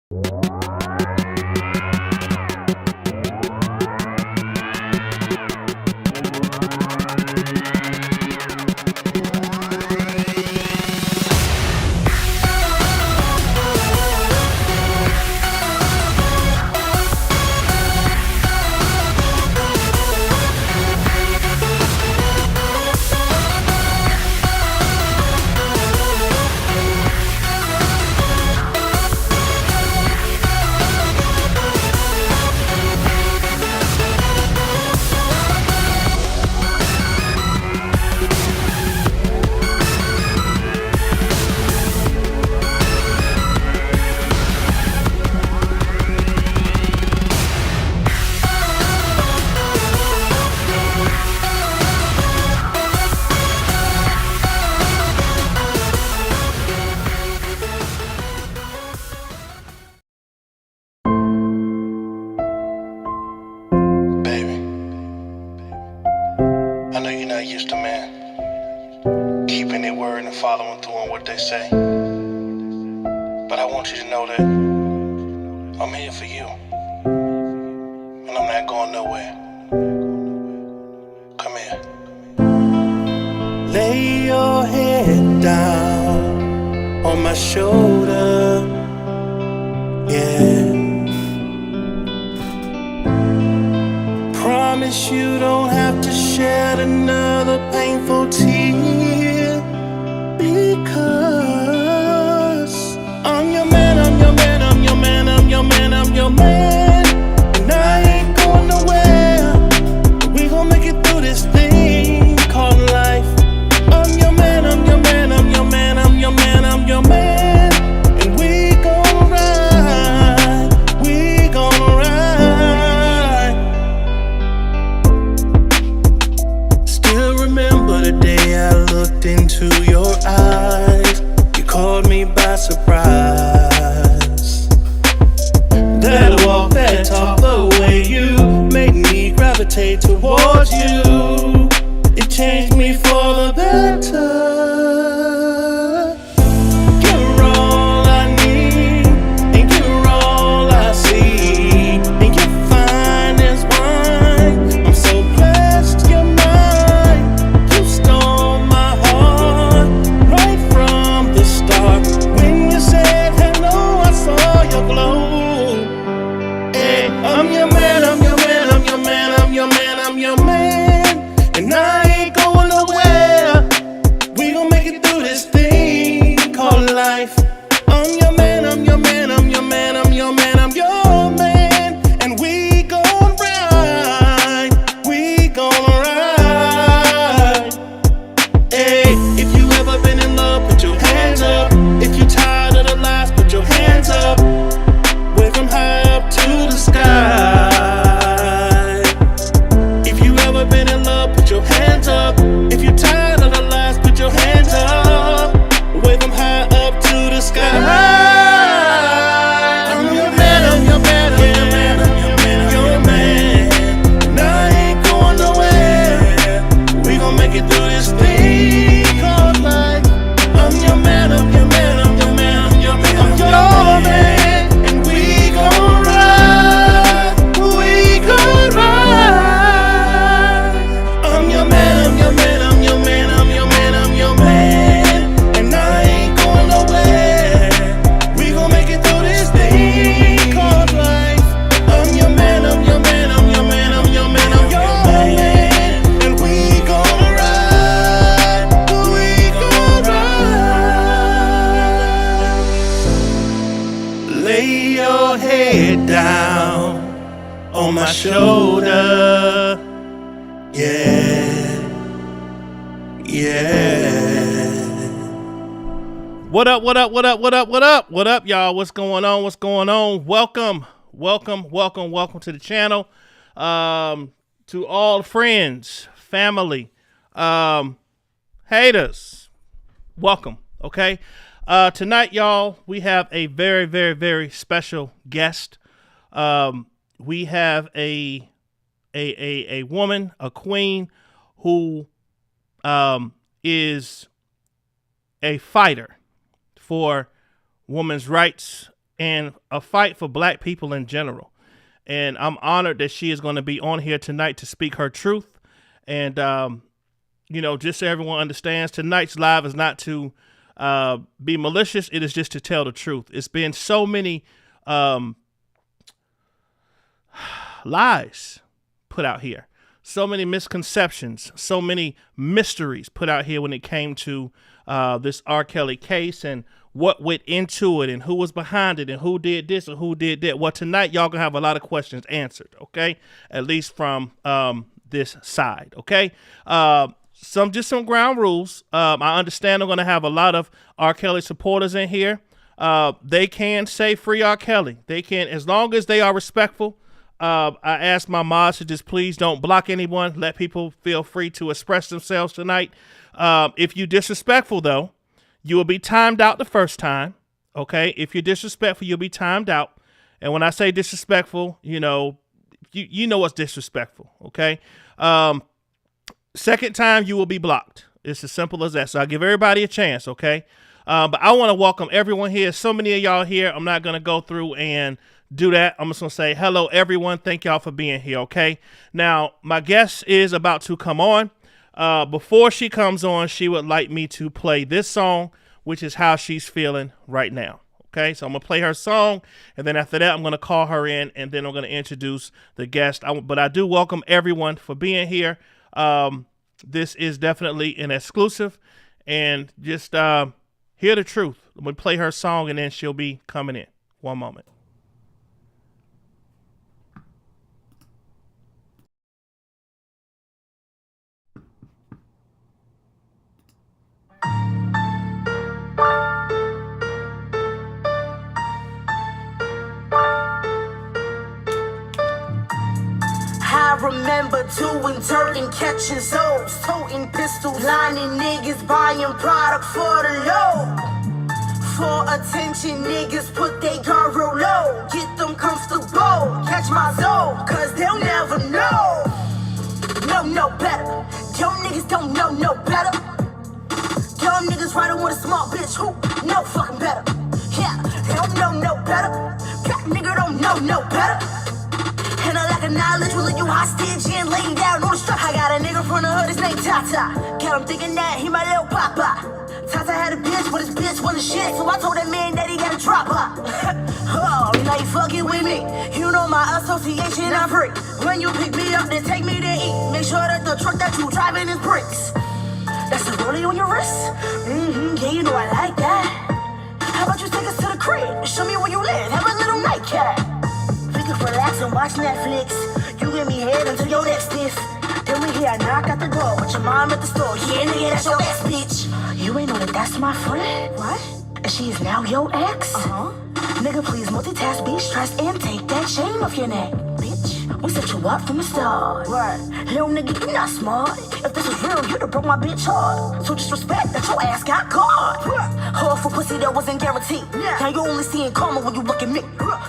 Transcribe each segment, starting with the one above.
I know you're not used to man keeping their word and following through on what they say, but I want you to know that I'm here for you, and I'm not going nowhere. Come here. Lay your head down on my shoulder, yeah. Promise you don't have to shed another painful tear, because I'm your man, I'm your man, I'm your man, I'm your man, I'm your man, and I ain't going nowhere. We gon' make it through this thing called life. I'm your man, I'm your man, I'm your man, I'm your man, I'm your man, and we gon' ride, we gon' ride. The day I looked into your eyes, you caught me by surprise. That walk, that talk, the way you made me gravitate towards you, it changed me for the better. You're all I need, and you're all I see, and you're fine as wine. I'm so blessed you're mine. I'm your man, I'm your man, I'm your man, I'm your man, I'm your man, and I ain't going nowhere. We gon' make it through this thing called life. I'm your man, I'm your man, I'm your man, I'm your man, I'm your man, and we gon' ride, we gon' ride. Hey, if you ever been in love, put your hands up. If you tired of the lies, put your hands up. Wave them high up to the sky. If you ever been in love, put your hands up. If you tired of the lies, put your hands up. Wave them high up to the sky. I'm your man, I'm your man, I'm your man, I'm your man, I'm your man, and I ain't going nowhere. We gon' make it through this thing called life. I'm your man, I'm your man, I'm your man, I'm your man, I'm your man. Down on my shoulder, yeah, yeah. What up, what up, what up, what up, what up? What up, y'all? What's going on? What's going on? Welcome to the channel. To all friends, family, haters, welcome, okay? Tonight, y'all, we have a very, very, very special guest. We have a woman, a queen, who is a fighter for women's rights and a fight for black people in general. And I'm honored that she is going to be on here tonight to speak her truth. And, just so everyone understands, tonight's live is not to be malicious. It is just to tell the truth. It's been so many lies put out here, so many misconceptions, so many mysteries put out here when it came to this R. Kelly case and what went into it and who was behind it and who did this and who did that. Well, tonight y'all gonna have a lot of questions answered, okay? At least from this side, okay? Some ground rules. I understand I'm gonna have a lot of R. Kelly supporters in here. They can say free R. Kelly. They can, as long as they are respectful. I asked my mods to just please don't block anyone. Let people feel free to express themselves tonight. If you disrespectful, though, you will be timed out the first time. Okay? If you're disrespectful, you'll be timed out. And when I say disrespectful, you know what's disrespectful. Okay? Second time, you will be blocked. It's as simple as that. So I give everybody a chance. Okay? But I want to welcome everyone here. So many of y'all here. I'm not going to go through and do that. I'm just going to say hello, everyone. Thank y'all for being here. Okay. Now, my guest is about to come on. Before she comes on, she would like me to play this song, which is How She's Feeling Right Now. Okay. So I'm going to play her song. And then after that, I'm going to call her in and then I'm going to introduce the guest. But I do welcome everyone for being here. This is definitely an exclusive and just, hear the truth. I'm going to play her song and then she'll be coming in. One moment. I remember doing dirt and catching souls, toting pistols, lining niggas, buying product for the low. For attention, niggas put they gun real low. Get them comfortable, catch my zone, cause they'll never know. No better. Young niggas don't know no better. Young niggas riding with a small bitch who know fucking better. Yeah, they don't know no better. Black nigga don't know no better. And I lack a knowledge, will leave you hostage and laying down on the strap. I got a nigga from the hood, his name Tata. Got him thinking that he my little papa. Tata had a bitch, but his bitch wasn't shit. So I told that man that he gotta drop her. Oh, now you fucking with me. You know my association, I'm free. When you pick me up, then take me to eat. Make sure that the truck that you driving is bricks. That's a rollie on your wrist? Yeah, you know I like that. How about you take us to the crib? Show me where you live, have a little nightcap. We can relax and watch Netflix. You give me head until your next stiff. Then we hear a knock at the door with your mom at the store. Yeah, nigga, that's your ex, bitch. You ain't know that that's my friend? What? And she is now your ex? Nigga, please multitask, be stressed, and take that chain off your neck, bitch. We set you up from the start. Right. Little nigga, you not smart. If this was real, you'd have broke my bitch heart. So just respect that your ass got caught. Hard for pussy that wasn't guaranteed. Now you only seeing karma when you look at me.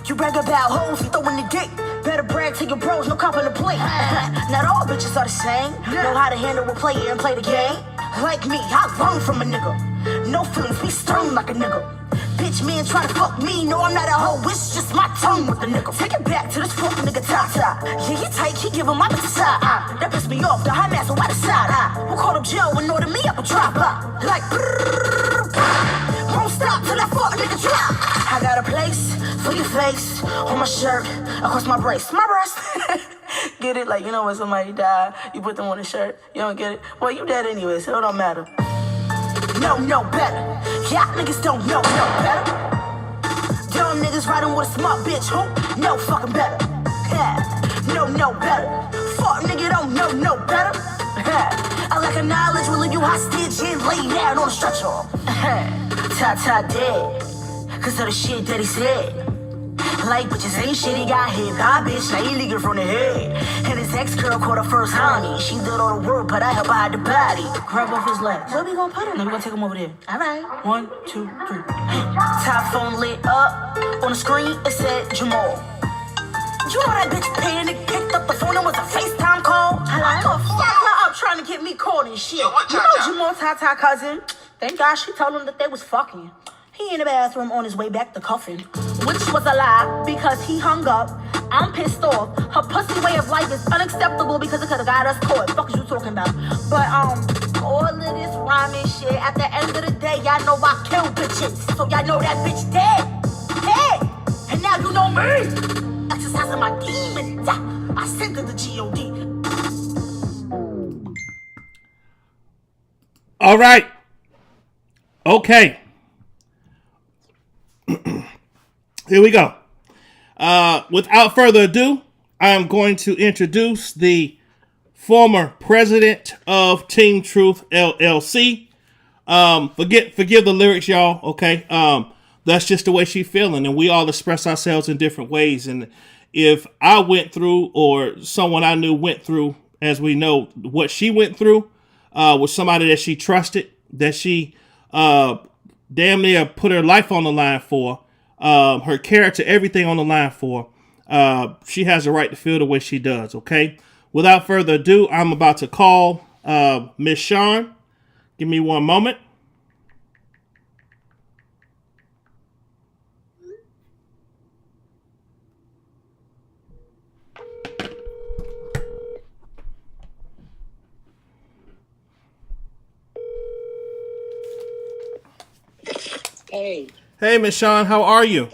You brag about hoes, you throwing the dick. Better brag to your bros, no cop in the plate. Not all bitches are the same. Know how to handle a player and play the game. Like me, I learned from a nigga. No feelings, be stern like a nigga. Bitch, man, try to fuck me. No, I'm not a hoe, it's just my tongue with the nigga. Take it back to this fuck nigga Tata. Yeah, he tight, he giving my bitch a side eye. That pissed me off, the high master, why the side eye? We'll call up Joe and order me up a drop eye. Like, won't stop till that fuck nigga drop. I got a place for your face, on my shirt, across my breast. My breast. Get it? Like, you know when somebody die, you put them on a shirt. You don't get it? Well, you dead anyway, so it don't matter. No better. Y'all niggas don't know no better. Dumb niggas riding with a smart bitch who know fucking better. Yeah, no better. Fuck nigga don't know no better. I lack a knowledge, will leave you hostage and lay down on the stretcher. Tata dead, cause of the shit that he said. Like bitches ain't shit, he got hit by a bitch, now he leaking from the head. And his ex-girl caught her first honey. She did all the work, but I help her hide the body. Grab off his legs. Where we gonna put him? No, we gonna take him over there. Alright. 1, 2, 3. Top phone lit up. On the screen, it said Jamal. You know that bitch panicked, picked up the phone and was a FaceTime call? Hello? Fuck her up trying to get me called and shit. You know Jamal Tata cousin. Thank God she told him that they was fucking. He in the bathroom on his way back to cuffing, which was a lie because he hung up. I'm pissed off. Her pussy way of life is unacceptable because it could have got us caught. Fuck is you talking about? But all of this rhyming shit. At the end of the day, y'all know I kill bitches, so y'all know that bitch dead. And now you know me. Exercising my demons. I sent her the God. All right. Okay. Here we go. Without further ado, I'm going to introduce the former president of Team Truth LLC. Forgive the lyrics, y'all. Okay. That's just the way she's feeling, and we all express ourselves in different ways. And if I went through, or someone I knew went through, as we know, what she went through, with somebody that she trusted, that she damn near put her life on the line for, her character, everything on the line for, she has a right to feel the way she does, okay? Without further ado, I'm about to call Miss Sean. Give me one moment. Hey. Hey, Miss Sean, how are you?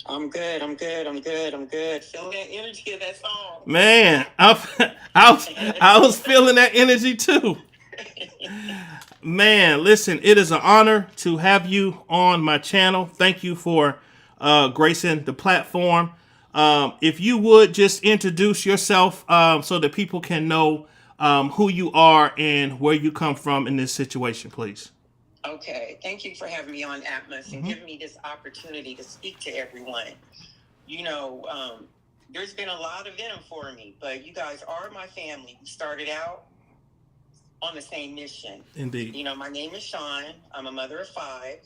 I'm good. Feeling that energy of that song. Man, I was feeling that energy too. Man, listen, it is an honor to have you on my channel. Thank you for gracing the platform. If you would just introduce yourself so that people can know who you are and where you come from in this situation, please. Okay. Thank you for having me on Atmos and giving me this opportunity to speak to everyone. You know, there's been a lot of venom for me, but you guys are my family. We started out on the same mission. Indeed. You know, my name is Sean. I'm a mother of 5.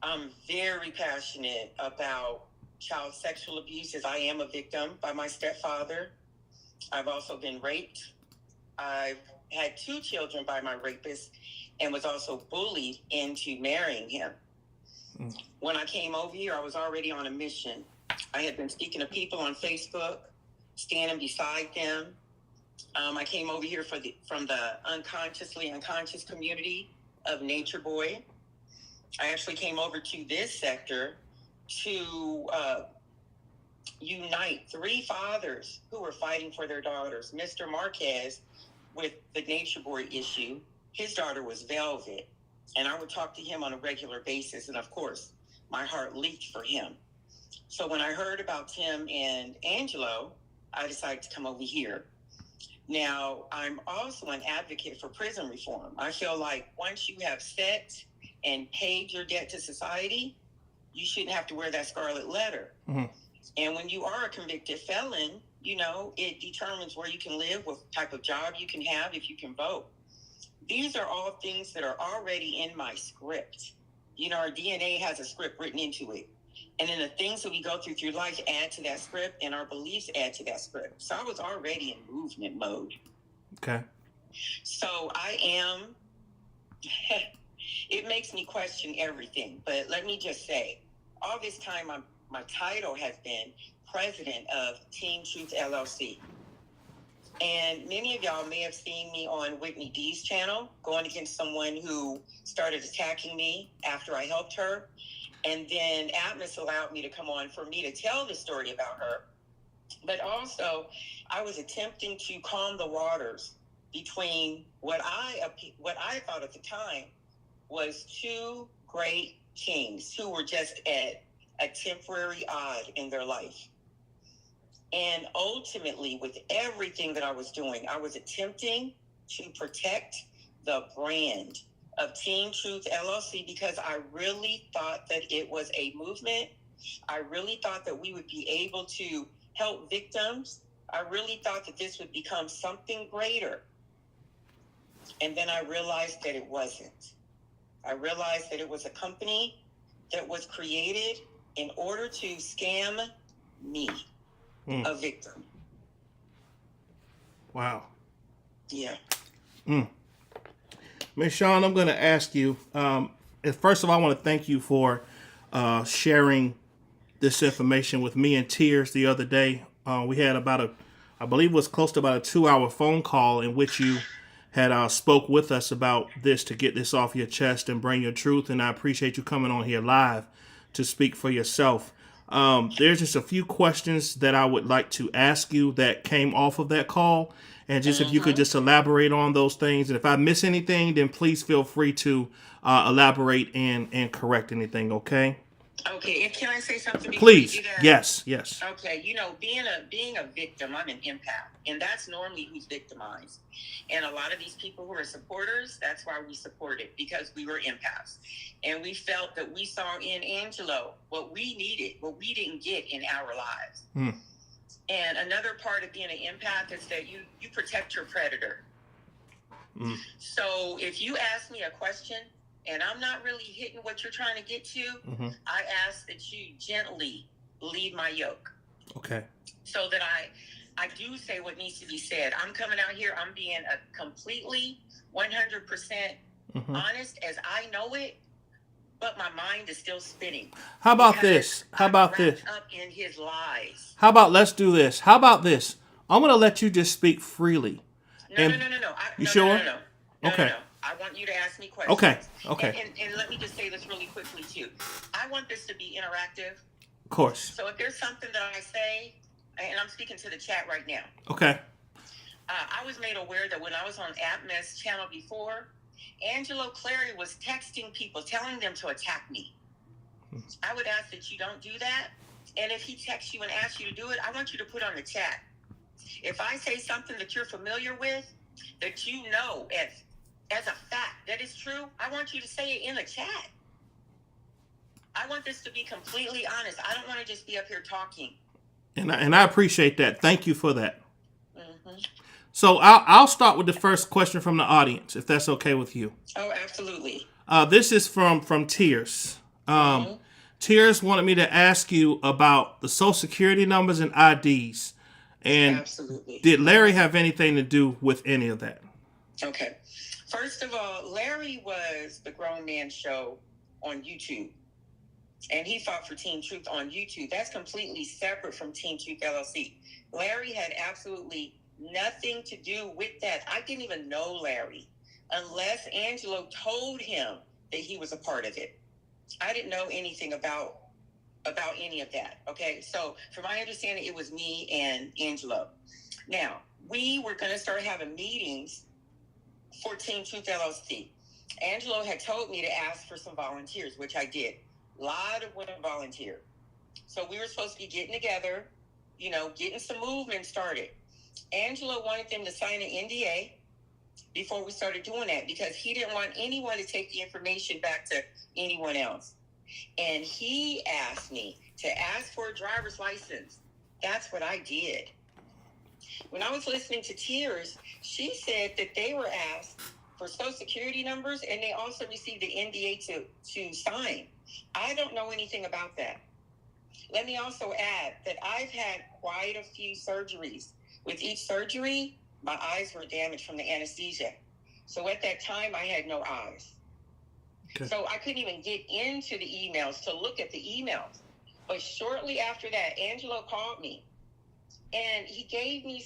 I'm very passionate about child sexual abuse, as I am a victim by my stepfather. I've also been raped. I've had 2 children by my rapist and was also bullied into marrying him. When I came over here, I was already on a mission. I had been speaking to people on Facebook, standing beside them. I came over here from the unconscious community of Nature Boy. I actually came over to this sector to unite 3 fathers who were fighting for their daughters. Mr. Marquez, with the Nature Boy issue, his daughter was Velvet, and I would talk to him on a regular basis, and of course, my heart leaped for him. So when I heard about Tim and Angelo, I decided to come over here. Now, I'm also an advocate for prison reform. I feel like once you have set and paid your debt to society, you shouldn't have to wear that scarlet letter. Mm-hmm. And when you are a convicted felon, you know, it determines where you can live, what type of job you can have, if you can vote. These are all things that are already in my script. You know, our DNA has a script written into it. And then the things that we go through life add to that script, and our beliefs add to that script. So I was already in movement mode. Okay. So I am, it makes me question everything. But let me just say, all this time, my title has been President of Team Truth LLC. And many of y'all may have seen me on Whitney D's channel, going against someone who started attacking me after I helped her. And then Atmos allowed me to come on for me to tell the story about her. But also, I was attempting to calm the waters between what I thought at the time was 2 great kings who were just at a temporary odd in their life. And ultimately, with everything that I was doing, I was attempting to protect the brand of Team Truth LLC because I really thought that it was a movement. I really thought that we would be able to help victims. I really thought that this would become something greater. And then I realized that it wasn't. I realized that it was a company that was created in order to scam me. A victim. Wow. Yeah. Miss Sean, I'm going to ask you, first of all, I want to thank you for sharing this information with me and Tears the other day. We had I believe it was close to about a 2-hour phone call in which you had spoke with us about this to get this off your chest and bring your truth. And I appreciate you coming on here live to speak for yourself. There's just a few questions that I would like to ask you that came off of that call. And just if you could just elaborate on those things. And if I miss anything, then please feel free to elaborate and correct anything, okay? Okay, and can I say something before Please. you do that? Yes. Okay, being a victim, I'm an empath, and that's normally who's victimized. And a lot of these people who are supporters, that's why we supported, because we were empaths. And we felt that we saw in Angelo what we needed, what we didn't get in our lives. And another part of being an empath is that you protect your predator. So if you ask me a question, and I'm not really hitting what you're trying to get to, I ask that you gently leave my yoke. Okay. So that I do say what needs to be said. I'm coming out here, I'm being a completely 100% honest as I know it, but my mind is still spinning. How about this? I'm wrapped up in his lies. How about let's do this? How about this? I'm going to let you just speak freely. No. You sure? No. Okay. No. I want you to ask me questions. Okay. And let me just say this really quickly, too. I want this to be interactive. Of course. So if there's something that I say, and I'm speaking to the chat right now. Okay. I was made aware that when I was on AppMess channel before, Angelo Clary was texting people, telling them to attack me. I would ask that you don't do that. And if he texts you and asks you to do it, I want you to put on the chat. If I say something that you're familiar with, that you know as a fact that is true, I want you to say it in the chat. I want this to be completely honest. I don't want to just be up here talking. And I appreciate that. Thank you for that. So I'll start with the first question from the audience, if that's okay with you. Oh, absolutely. This is from Tears. Tears wanted me to ask you about the Social Security numbers and IDs. And absolutely. Did Larry have anything to do with any of that? Okay. First of all, Larry was the Grown Man Show on YouTube. And he fought for Team Truth on YouTube. That's completely separate from Team Truth LLC. Larry had absolutely nothing to do with that. I didn't even know Larry unless Angelo told him that he was a part of it. I didn't know anything about any of that. Okay, so from my understanding, it was me and Angelo. Now, we were going to start having meetings for Team Truth LLC. Angelo had told me to ask for some volunteers, which I did. A lot of women volunteered. So we were supposed to be getting together, getting some movement started. Angelo wanted them to sign an NDA before we started doing that because he didn't want anyone to take the information back to anyone else. And he asked me to ask for a driver's license. That's what I did. When I was listening to Tears, she said that they were asked for Social Security numbers and they also received an NDA to sign. I don't know anything about that. Let me also add that I've had quite a few surgeries. With each surgery, my eyes were damaged from the anesthesia. So at that time, I had no eyes. Okay. So I couldn't even get into the emails to look at the emails. But shortly after that, Angelo called me and he gave me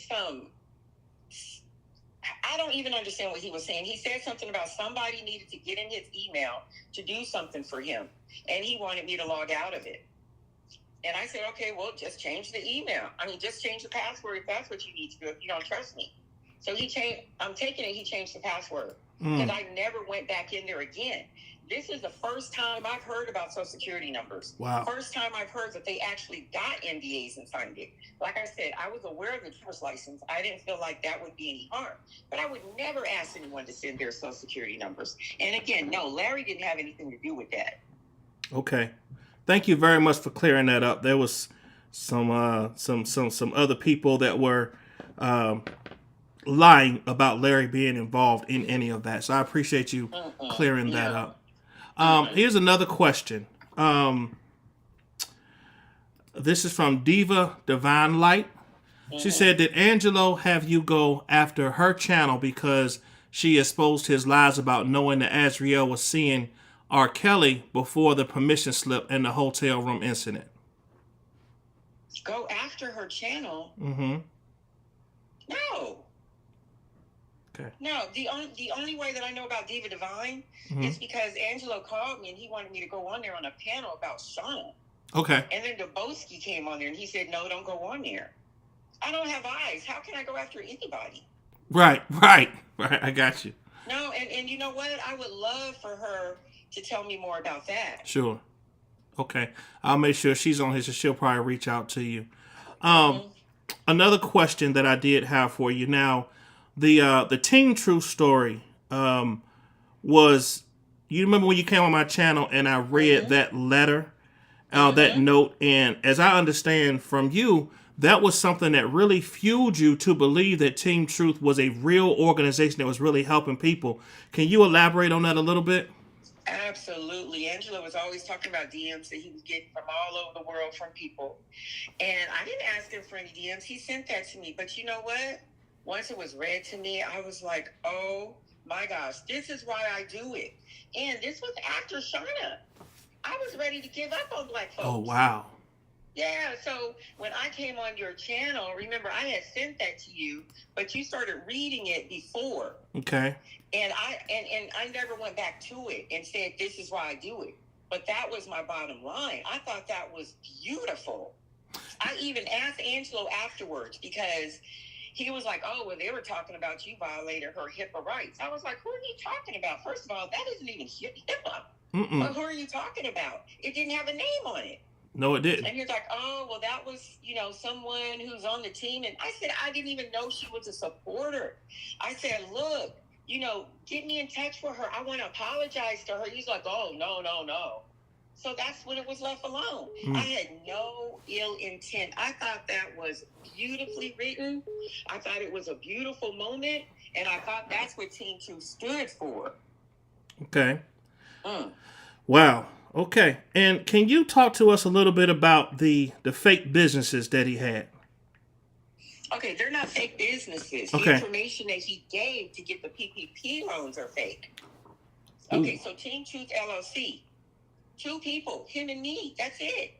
I don't even understand what he was saying. He said something about somebody needed to get in his email to do something for him. And he wanted me to log out of it. And I said, okay, well, just change the email. Just change the password if that's what you need to do if you don't trust me. So I'm taking it, he changed the password. Because I never went back in there again. This is the first time I've heard about Social Security numbers. Wow. First time I've heard that they actually got NDAs and signed it. Like I said, I was aware of the driver's license. I didn't feel like that would be any harm. But I would never ask anyone to send their Social Security numbers. And again, no, Larry didn't have anything to do with that. Okay. Thank you very much for clearing that up. There was some other people that were lying about Larry being involved in any of that. So I appreciate you clearing that up. Here's another question. This is from Diva Divine Light. She said, did Angelo have you go after her channel because she exposed his lies about knowing that Azriel was seeing R. Kelly before the permission slip and the hotel room incident? Go after her channel? Mm-hmm. No. Okay. No, the only way that I know about Diva Divine is because Angelo called me and he wanted me to go on there on a panel about Shauna. Okay. And then Dubosky came on there and he said, no, don't go on there. I don't have eyes. How can I go after anybody? Right. I got you. No, and you know what? I would love for her to tell me more about that. Sure. Okay. I'll make sure she's on here, so she'll probably reach out to you. Another question that I did have for you. Now, the Team Truth story was, you remember when you came on my channel and I read that letter, that note, and as I understand from you, that was something that really fueled you to believe that Team Truth was a real organization that was really helping people. Can you elaborate on that a little bit? Absolutely. Angelo was always talking about DMs that he was getting from all over the world from people. And I didn't ask him for any DMs. He sent that to me. But you know what? Once it was read to me, I was like, oh my gosh, this is why I do it. And this was after Shauna. I was ready to give up on black folks. Oh, wow. Yeah, so when I came on your channel, remember I had sent that to you, but you started reading it before. Okay. And I never went back to it and said, this is why I do it. But that was my bottom line. I thought that was beautiful. I even asked Angelo afterwards because he was like, oh, well, they were talking about you violated her HIPAA rights. I was like, who are you talking about? First of all, that isn't even HIPAA. But who are you talking about? It didn't have a name on it. No, it didn't. And he was like, oh, well, that was, someone who's on the team. And I said, I didn't even know she was a supporter. I said, look, get me in touch with her. I want to apologize to her. He's like, oh, no. So that's when it was left alone. I had no ill intent. I thought that was beautifully written. I thought it was a beautiful moment. And I thought that's what Team Truth stood for. Okay. Wow. Okay. And can you talk to us a little bit about the fake businesses that he had? Okay, they're not fake businesses. Okay. The information that he gave to get the PPP loans are fake. Okay, so Team Truth LLC, 2 people, him and me, that's it.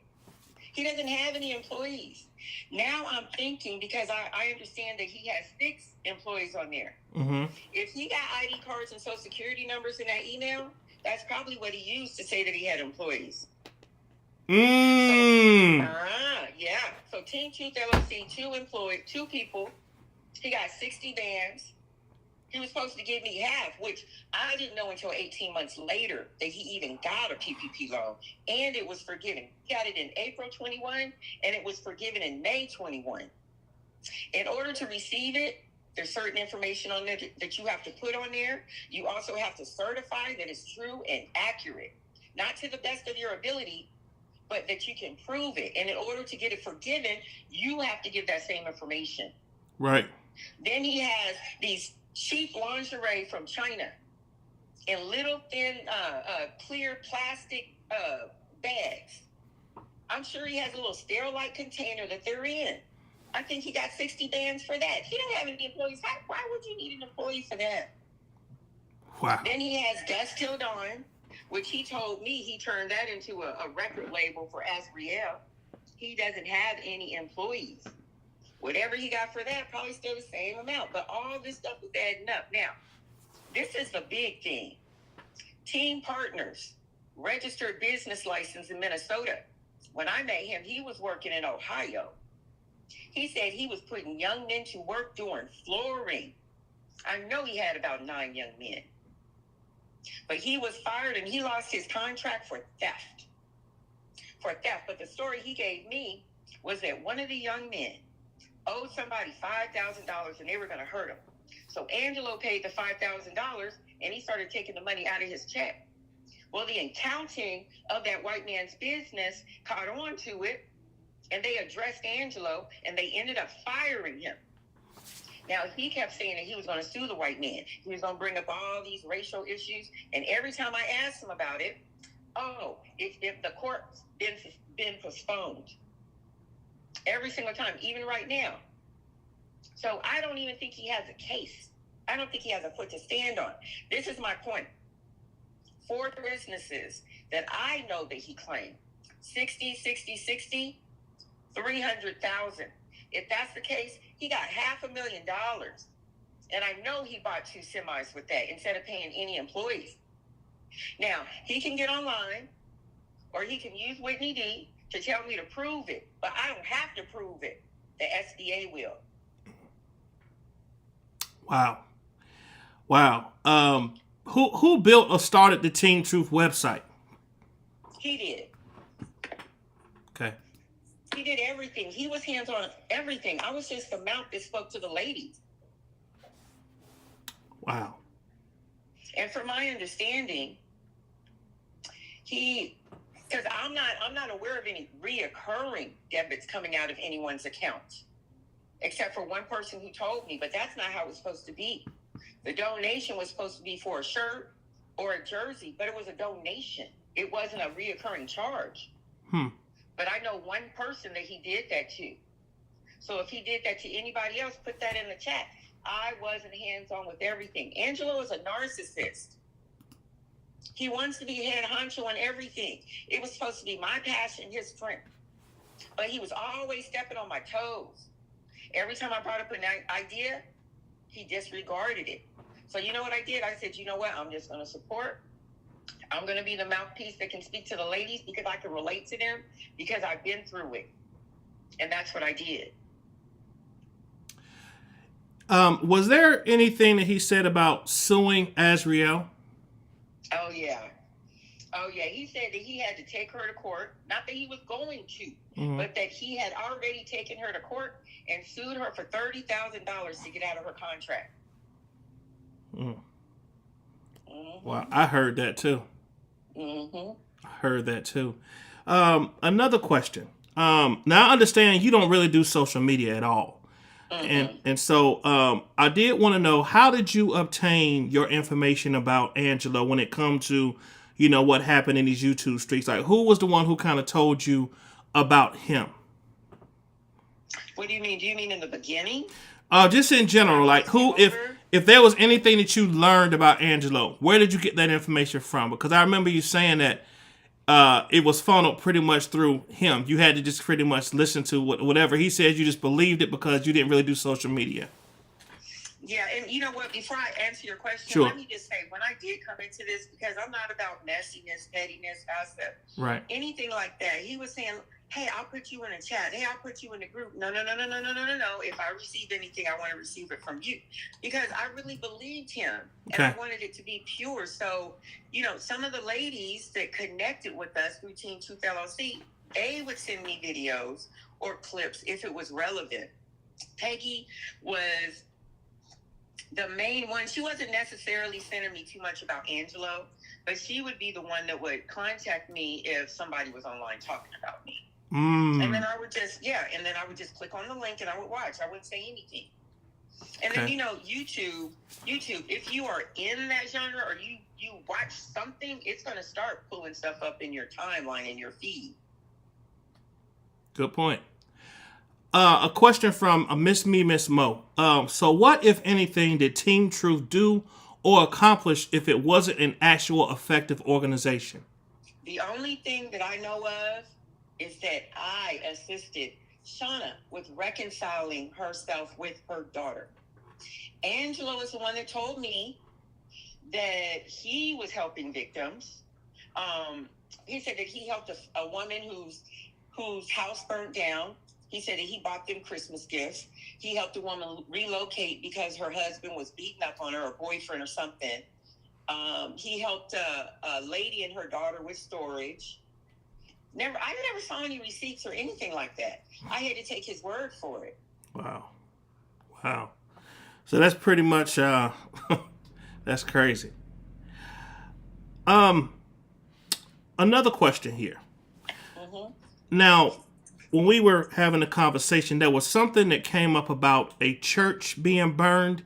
He doesn't have any employees. Now I'm thinking, because I understand that he has 6 employees on there. If he got ID cards and social security numbers in that email, that's probably what he used to say that he had employees. Yeah. So Team Truth LLC, 2 people. He got 60 bands. He was supposed to give me half, which I didn't know until 18 months later that he even got a PPP loan, and it was forgiven. He got it in April 21, and it was forgiven in May 21. In order to receive it, there's certain information on there that you have to put on there. You also have to certify that it's true and accurate, not to the best of your ability, but that you can prove it. And in order to get it forgiven, you have to give that same information. Right. Then he has these cheap lingerie from China in little thin clear plastic bags. I'm sure he has a little Sterilite container that they're in. I think he got 60 bands for that. He didn't have any employees. Why would you need an employee for that? Wow. Then he has Dust Till Dawn, which he told me he turned that into a record label for Asriel. He doesn't have any employees. Whatever he got for that, probably still the same amount. But all this stuff is adding up. Now, this is the big thing. Team Partners, registered business license in Minnesota. When I met him, he was working in Ohio. He said he was putting young men to work doing flooring. I know he had about 9 young men. But he was fired and he lost his contract for theft. But the story he gave me was that one of the young men owed somebody $5,000 and they were going to hurt him. So Angelo paid the $5,000 and he started taking the money out of his check. Well, the accounting of that white man's business caught on to it, and they addressed Angelo, and they ended up firing him. Now, he kept saying that he was going to sue the white man. He was going to bring up all these racial issues, and every time I asked him about it, if the court's been postponed. Every single time, even right now. So I don't even think he has a case. I don't think he has a foot to stand on. This is my point. 4 businesses that I know that he claimed. 60, 300,000. If that's the case, he got $500,000. And I know he bought 2 semis with that instead of paying any employees. Now, he can get online or he can use Whitney D to tell me to prove it, but I don't have to prove it. The SBA will. Wow. Who built or started the Team Truth website? He did. Okay. He did everything. He was hands on everything. I was just the mouth that spoke to the ladies. Wow. And from my understanding, because I'm not aware of any reoccurring debits coming out of anyone's account, except for one person who told me, but that's not how it was supposed to be. The donation was supposed to be for a shirt or a jersey, but it was a donation. It wasn't a reoccurring charge. But I know one person that he did that to. So if he did that to anybody else, put that in the chat. I wasn't hands-on with everything. Angelo is a narcissist. He wants to be head honcho on everything. It was supposed to be my passion, his strength. But he was always stepping on my toes. Every time I brought up an idea, he disregarded it. So you know what I did? I said, you know what? I'm just going to support. I'm going to be the mouthpiece that can speak to the ladies because I can relate to them because I've been through it. And that's what I did. Was there anything that he said about suing Azriel? Oh, yeah. He said that he had to take her to court. Not that he was going to, but that he had already taken her to court and sued her for $30,000 to get out of her contract. Wow, I heard that too. I heard that too. Another question. Now I understand you don't really do social media at all. And so I did want to know, how did you obtain your information about Angelo when it comes to, you know, what happened in these YouTube streets? Like, who was the one who kind of told you about him? What do you mean? Do you mean in the beginning? Just in general, like who, if there was anything that you learned about Angelo, where did you get that information from? Because I remember you saying that it was funneled pretty much through him. You had to just pretty much listen to whatever he said. You just believed it because you didn't really do social media. Yeah, and you know what? Before I answer your question, Sure. Let me just say, when I did come into this, because I'm not about messiness, pettiness, gossip, Right. anything like that. He was saying, hey, I'll put you in a chat. Hey, I'll put you in a group. No. If I receive anything, I want to receive it from you. Because I really believed him. And I wanted it to be pure. So, you know, some of the ladies that connected with us through Team Truth LLC, they would send me videos or clips if it was relevant. Peggy was the main one. She wasn't necessarily sending me too much about Angelo, but she would be the one that would contact me if somebody was online talking about me. And then I would just click on the link and I would watch. I wouldn't say anything. And then, you know, YouTube, if you are in that genre or you watch something, it's going to start pulling stuff up in your timeline, in your feed. Good point. A question from Miss Mo. So what, if anything, did Team Truth do or accomplish if it wasn't an actual effective organization? The only thing that I know of is that I assisted Shauna with reconciling herself with her daughter. Angelo is the one that told me that he was helping victims. He said that he helped a woman whose house burnt down. He said that he bought them Christmas gifts. He helped a woman relocate because her husband was beating up on her, or boyfriend or something. He helped a lady and her daughter with storage. I never saw any receipts or anything like that. I had to take his word for it. Wow. So that's pretty much that's crazy. Another question here. Now, when we were having a conversation, there was something that came up about a church being burned.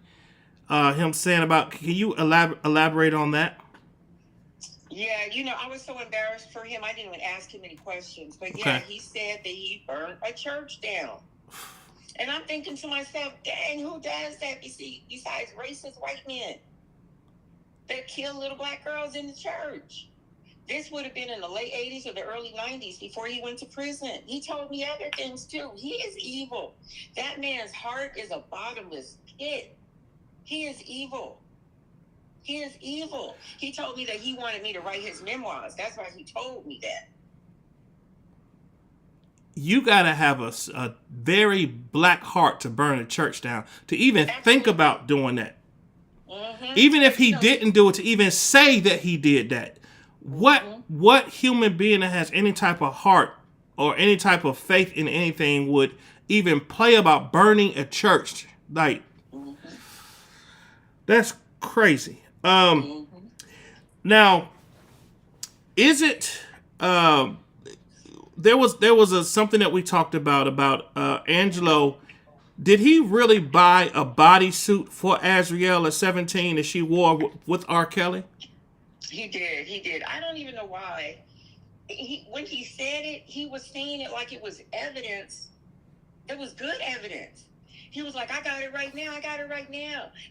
Him saying about, can you elaborate on that? Yeah, you know, I was so embarrassed for him. I didn't even ask him any questions. But yeah, He said that he burned a church down. And I'm thinking to myself, dang, who does that besides racist white men? that killed little black girls in the church. This would have been in the late 80s or the early 90s before he went to prison. He told me other things too. He is evil. That man's heart is a bottomless pit. He is evil. He is evil. He told me that he wanted me to write his memoirs. That's why he told me that. You got to have a very black heart to burn a church down, to even think about doing that. Mm-hmm. Even if he didn't do it, to even say that he did that. What human being that has any type of heart or any type of faith in anything would even play about burning a church? Like, that's crazy. Now, is it there was something that we talked about Angelo. Did he really buy a bodysuit for Azriel at 17 that she wore with R. Kelly? He did. I don't even know why. When he said it, he was saying it like it was evidence. It was good evidence. He was like, I got it right now.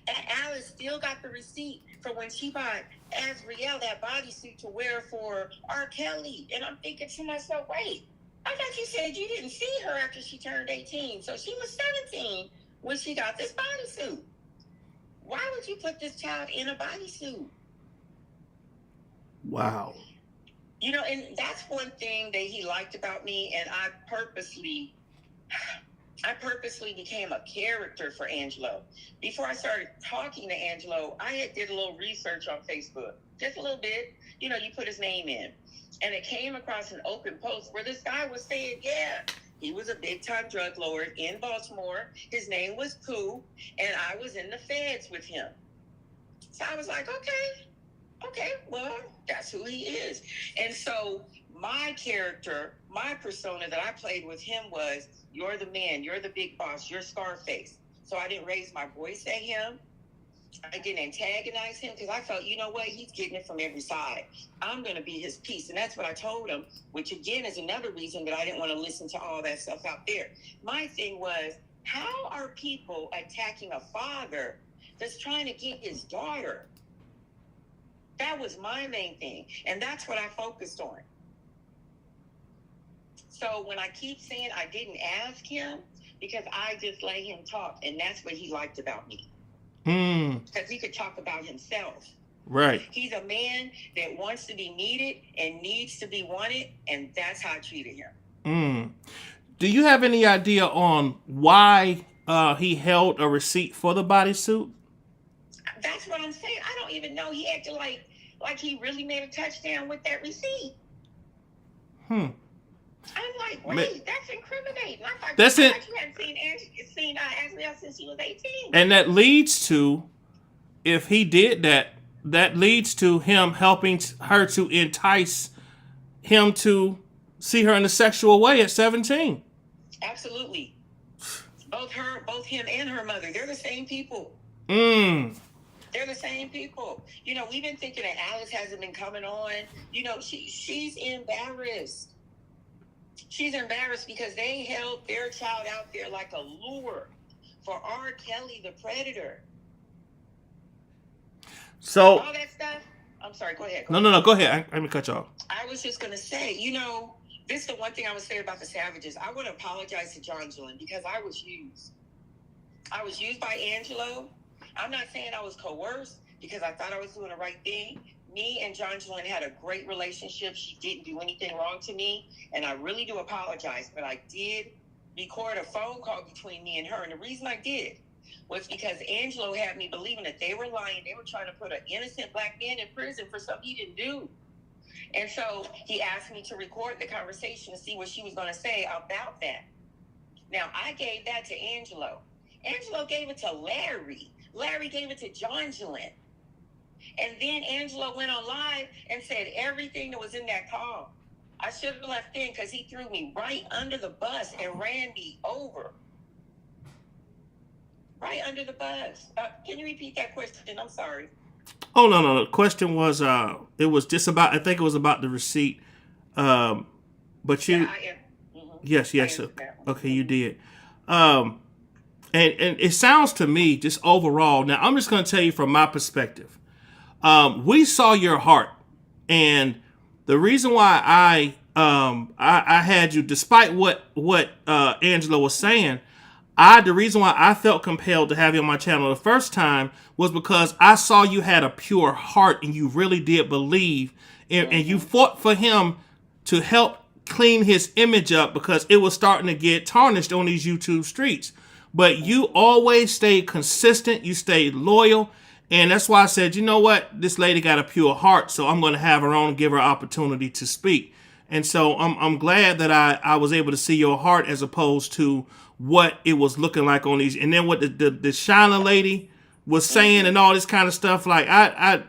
And Alice still got the receipt for when she bought Azriel that bodysuit to wear for R. Kelly. And I'm thinking to myself, wait, I thought you said you didn't see her after she turned 18. So she was 17 when she got this bodysuit. Why would you put this child in a bodysuit? Wow. You know, and that's one thing that he liked about me, and I purposely became a character for Angelo. Before I started talking to Angelo, I did a little research on Facebook, just a little bit. You know, you put his name in, and it came across an open post where this guy was saying, yeah, he was a big-time drug lord in Baltimore. His name was Pooh, and I was in the feds with him. So I was like, okay, well, that's who he is. And so my character, my persona that I played with him was, you're the man, you're the big boss, you're Scarface. So I didn't raise my voice at him. I didn't antagonize him because I felt, you know what, he's getting it from every side. I'm going to be his piece. And that's what I told him, which again is another reason that I didn't want to listen to all that stuff out there. My thing was, how are people attacking a father that's trying to get his daughter? That was my main thing. And that's what I focused on. So when I keep saying I didn't ask him, because I just let him talk. And that's what he liked about me. Because he could talk about himself. Right. He's a man that wants to be needed and needs to be wanted. And that's how I treated him. Do you have any idea on why he held a receipt for the bodysuit? That's what I'm saying. I don't even know. He acted like he really made a touchdown with that receipt. I'm like, wait, that's incriminating. I thought you hadn't seen Azriel since he was 18. And that leads to, if he did that, that leads to him helping her to entice him to see her in a sexual way at 17. Absolutely. Both him and her mother, they're the same people. They're the same people. You know, we've been thinking that Alice hasn't been coming on. You know, she's embarrassed. She's embarrassed because they held their child out there like a lure for R. Kelly, the predator. So all that stuff. I'm sorry. Go ahead. No. Go ahead. I'm gonna cut you off. I was just gonna say, you know, this is the one thing I would say about the Savages. I want to apologize to John Gillen because I was used. I was used by Angelo. I'm not saying I was coerced because I thought I was doing the right thing. Me and John Gillen had a great relationship. She didn't do anything wrong to me, and I really do apologize. But I did record a phone call between me and her, and the reason I did was because Angelo had me believing that they were lying. They were trying to put an innocent black man in prison for something he didn't do. And so he asked me to record the conversation to see what she was going to say about that. Now, I gave that to Angelo. Angelo gave it to Larry. Larry gave it to John Gillen. And then Angelo went on live and said everything that was in that call. I should have left in because he threw me right under the bus and ran me over. Right under the bus. Can you repeat that question? I'm sorry. Oh, no. The question was, it was just about, I think it was about the receipt. But you, yeah, I am. Mm-hmm. Yes. Okay, you did. And it sounds to me just overall, now I'm just going to tell you from my perspective. We saw your heart, and the reason why I had you, despite what Angelo was saying, the reason why I felt compelled to have you on my channel the first time was because I saw you had a pure heart and you really did believe, and you fought for him to help clean his image up because it was starting to get tarnished on these YouTube streets. But you always stayed consistent, you stayed loyal, and that's why I said, you know what, this lady got a pure heart, so I'm going to have her on and give her opportunity to speak. And so I'm glad that I was able to see your heart as opposed to what it was looking like on these. And then what the Shina lady was saying and all this kind of stuff, like I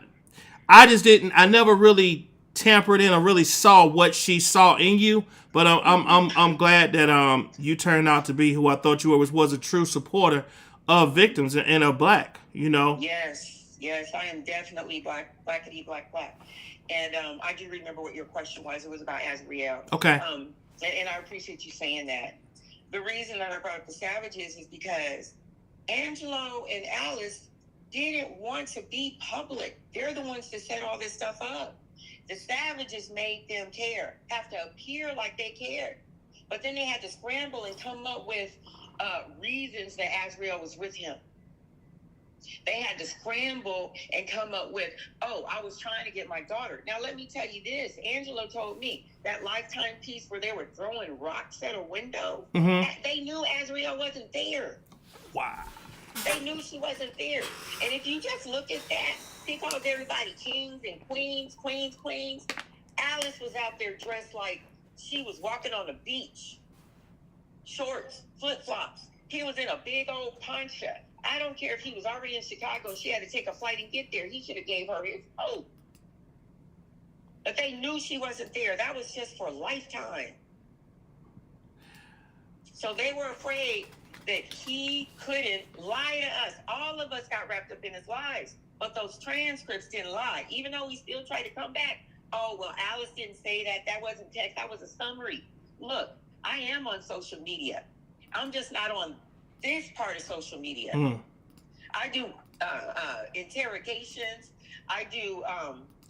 just didn't, I never really tampered in or really saw what she saw in you. But I'm glad that you turned out to be who I thought you were, which was a true supporter of victims and of Black, you know. Yes, I am definitely blackity black. And I do remember what your question was. It was about Azriel. Okay. And I appreciate you saying that. The reason that I brought up the Savages is because Angelo and Alice didn't want to be public. They're the ones that set all this stuff up. The Savages made them have to appear like they cared. But then they had to scramble and come up with reasons that Azriel was with him. They had to scramble and come up with, oh, I was trying to get my daughter. Now, let me tell you this. Angelo told me that Lifetime piece where they were throwing rocks at a window, they knew Azriel wasn't there. Wow. They knew she wasn't there. And if you just look at that, he called everybody kings and queens. Alice was out there dressed like she was walking on the beach. Shorts, flip-flops. He was in a big old poncho. I don't care if he was already in Chicago. She had to take a flight and get there. He should have gave her his coat. But they knew she wasn't there. That was just for Lifetime. So they were afraid that he couldn't lie to us. All of us got wrapped up in his lies. But those transcripts didn't lie. Even though he still tried to come back. Oh, well, Alice didn't say that. That wasn't text. That was a summary. Look, I am on social media. I'm just not on this part of social media. I do interrogations. I do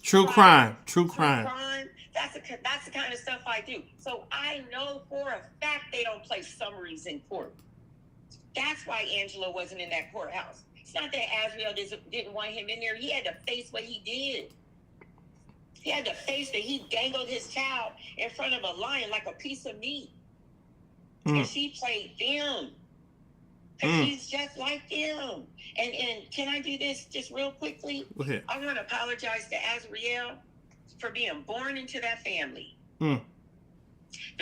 true crime. That's the kind of stuff I do. So I know for a fact they don't play summaries in court. That's why Angelo wasn't in that courthouse. It's not that Azriel didn't want him in there. He had to face what he did. He had to face that he dangled his child in front of a lion like a piece of meat. And she played them. Because he's just like them. And can I do this just real quickly? Go ahead. I want to apologize to Azriel for being born into that family. The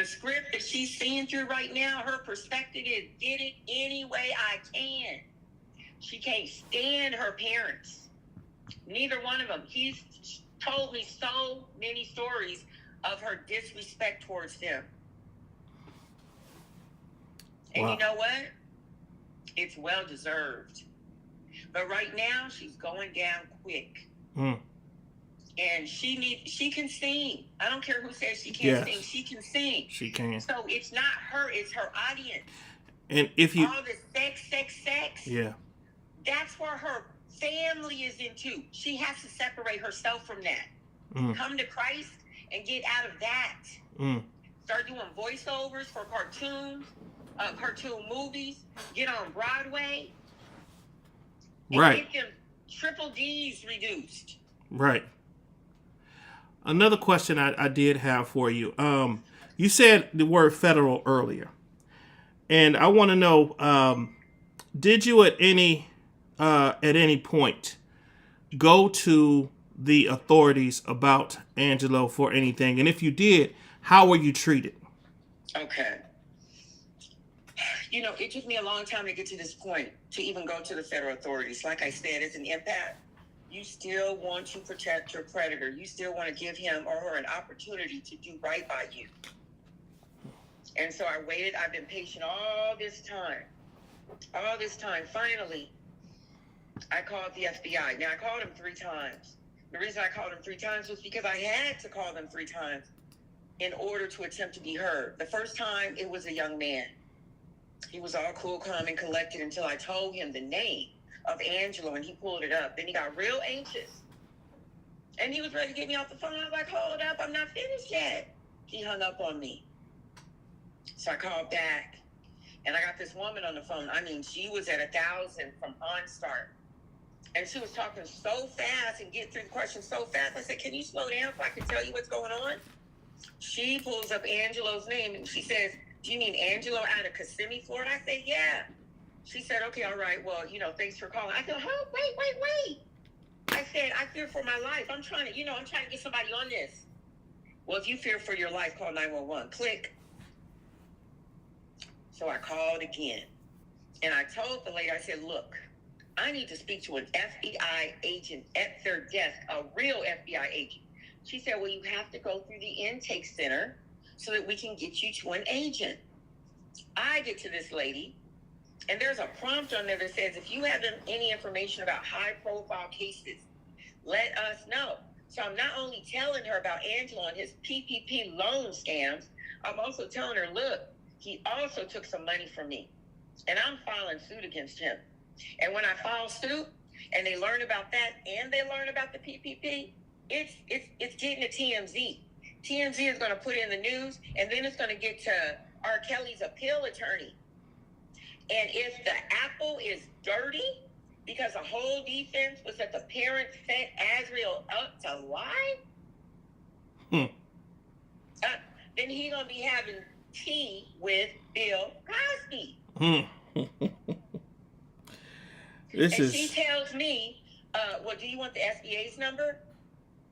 script that she's seeing through right now, her perspective is get it any way I can. She can't stand her parents. Neither one of them. He's told me so many stories of her disrespect towards them. And you know what? It's well deserved. But right now, she's going down quick. And she can sing. I don't care who says she can't sing. She can sing. She can. So it's not her, it's her audience. And if you... all this sex. Yeah. That's where her family is into. She has to separate herself from that. Come to Christ and get out of that. Start doing voiceovers for cartoon movies, get on Broadway, and get them triple D's reduced. Right. Another question I did have for you. You said the word federal earlier, and I want to know, did you at any point go to the authorities about Angelo for anything? And if you did, how were you treated? Okay. You know, it took me a long time to get to this point, to even go to the federal authorities. Like I said, as an empath, you still want to protect your predator. You still want to give him or her an opportunity to do right by you. And so I waited. I've been patient all this time. Finally, I called the FBI. Now, I called them 3 times. The reason I called them 3 times was because I had to call them 3 times in order to attempt to be heard. The first time, it was a young man. He was all cool, calm, and collected until I told him the name of Angelo, and he pulled it up. Then he got real anxious And he was ready to get me off the phone. I was like, hold up, I'm not finished yet. He hung up on me. So I called back, and I got this woman on the phone. I mean, she was at 1,000 from OnStart. And she was talking so fast and getting through the questions so fast. I said, can you slow down so I can tell you what's going on? She pulls up Angelo's name, and she says, do you mean Angelo out of Kissimmee, Florida? I said, yeah. She said, okay, all right. Well, thanks for calling. I said, oh, wait. I said, I fear for my life. I'm trying to get somebody on this. Well, if you fear for your life, call 911. Click. So I called again. And I told the lady, I said, look, I need to speak to an FBI agent at their desk, a real FBI agent. She said, well, you have to go through the intake center so that we can get you to an agent. I get to this lady, and there's a prompt on there that says, if you have any information about high-profile cases, let us know. So I'm not only telling her about Angelo and his PPP loan scams, I'm also telling her, look, he also took some money from me, and I'm filing suit against him. And when I file suit, and they learn about that, and they learn about the PPP, it's getting to TMZ. TMZ is going to put it in the news, and then it's going to get to R. Kelly's appeal attorney. And if the apple is dirty, because the whole defense was that the parents set Azriel up to lie, then he's going to be having tea with Bill Cosby. She tells me, well, do you want the SBA's number?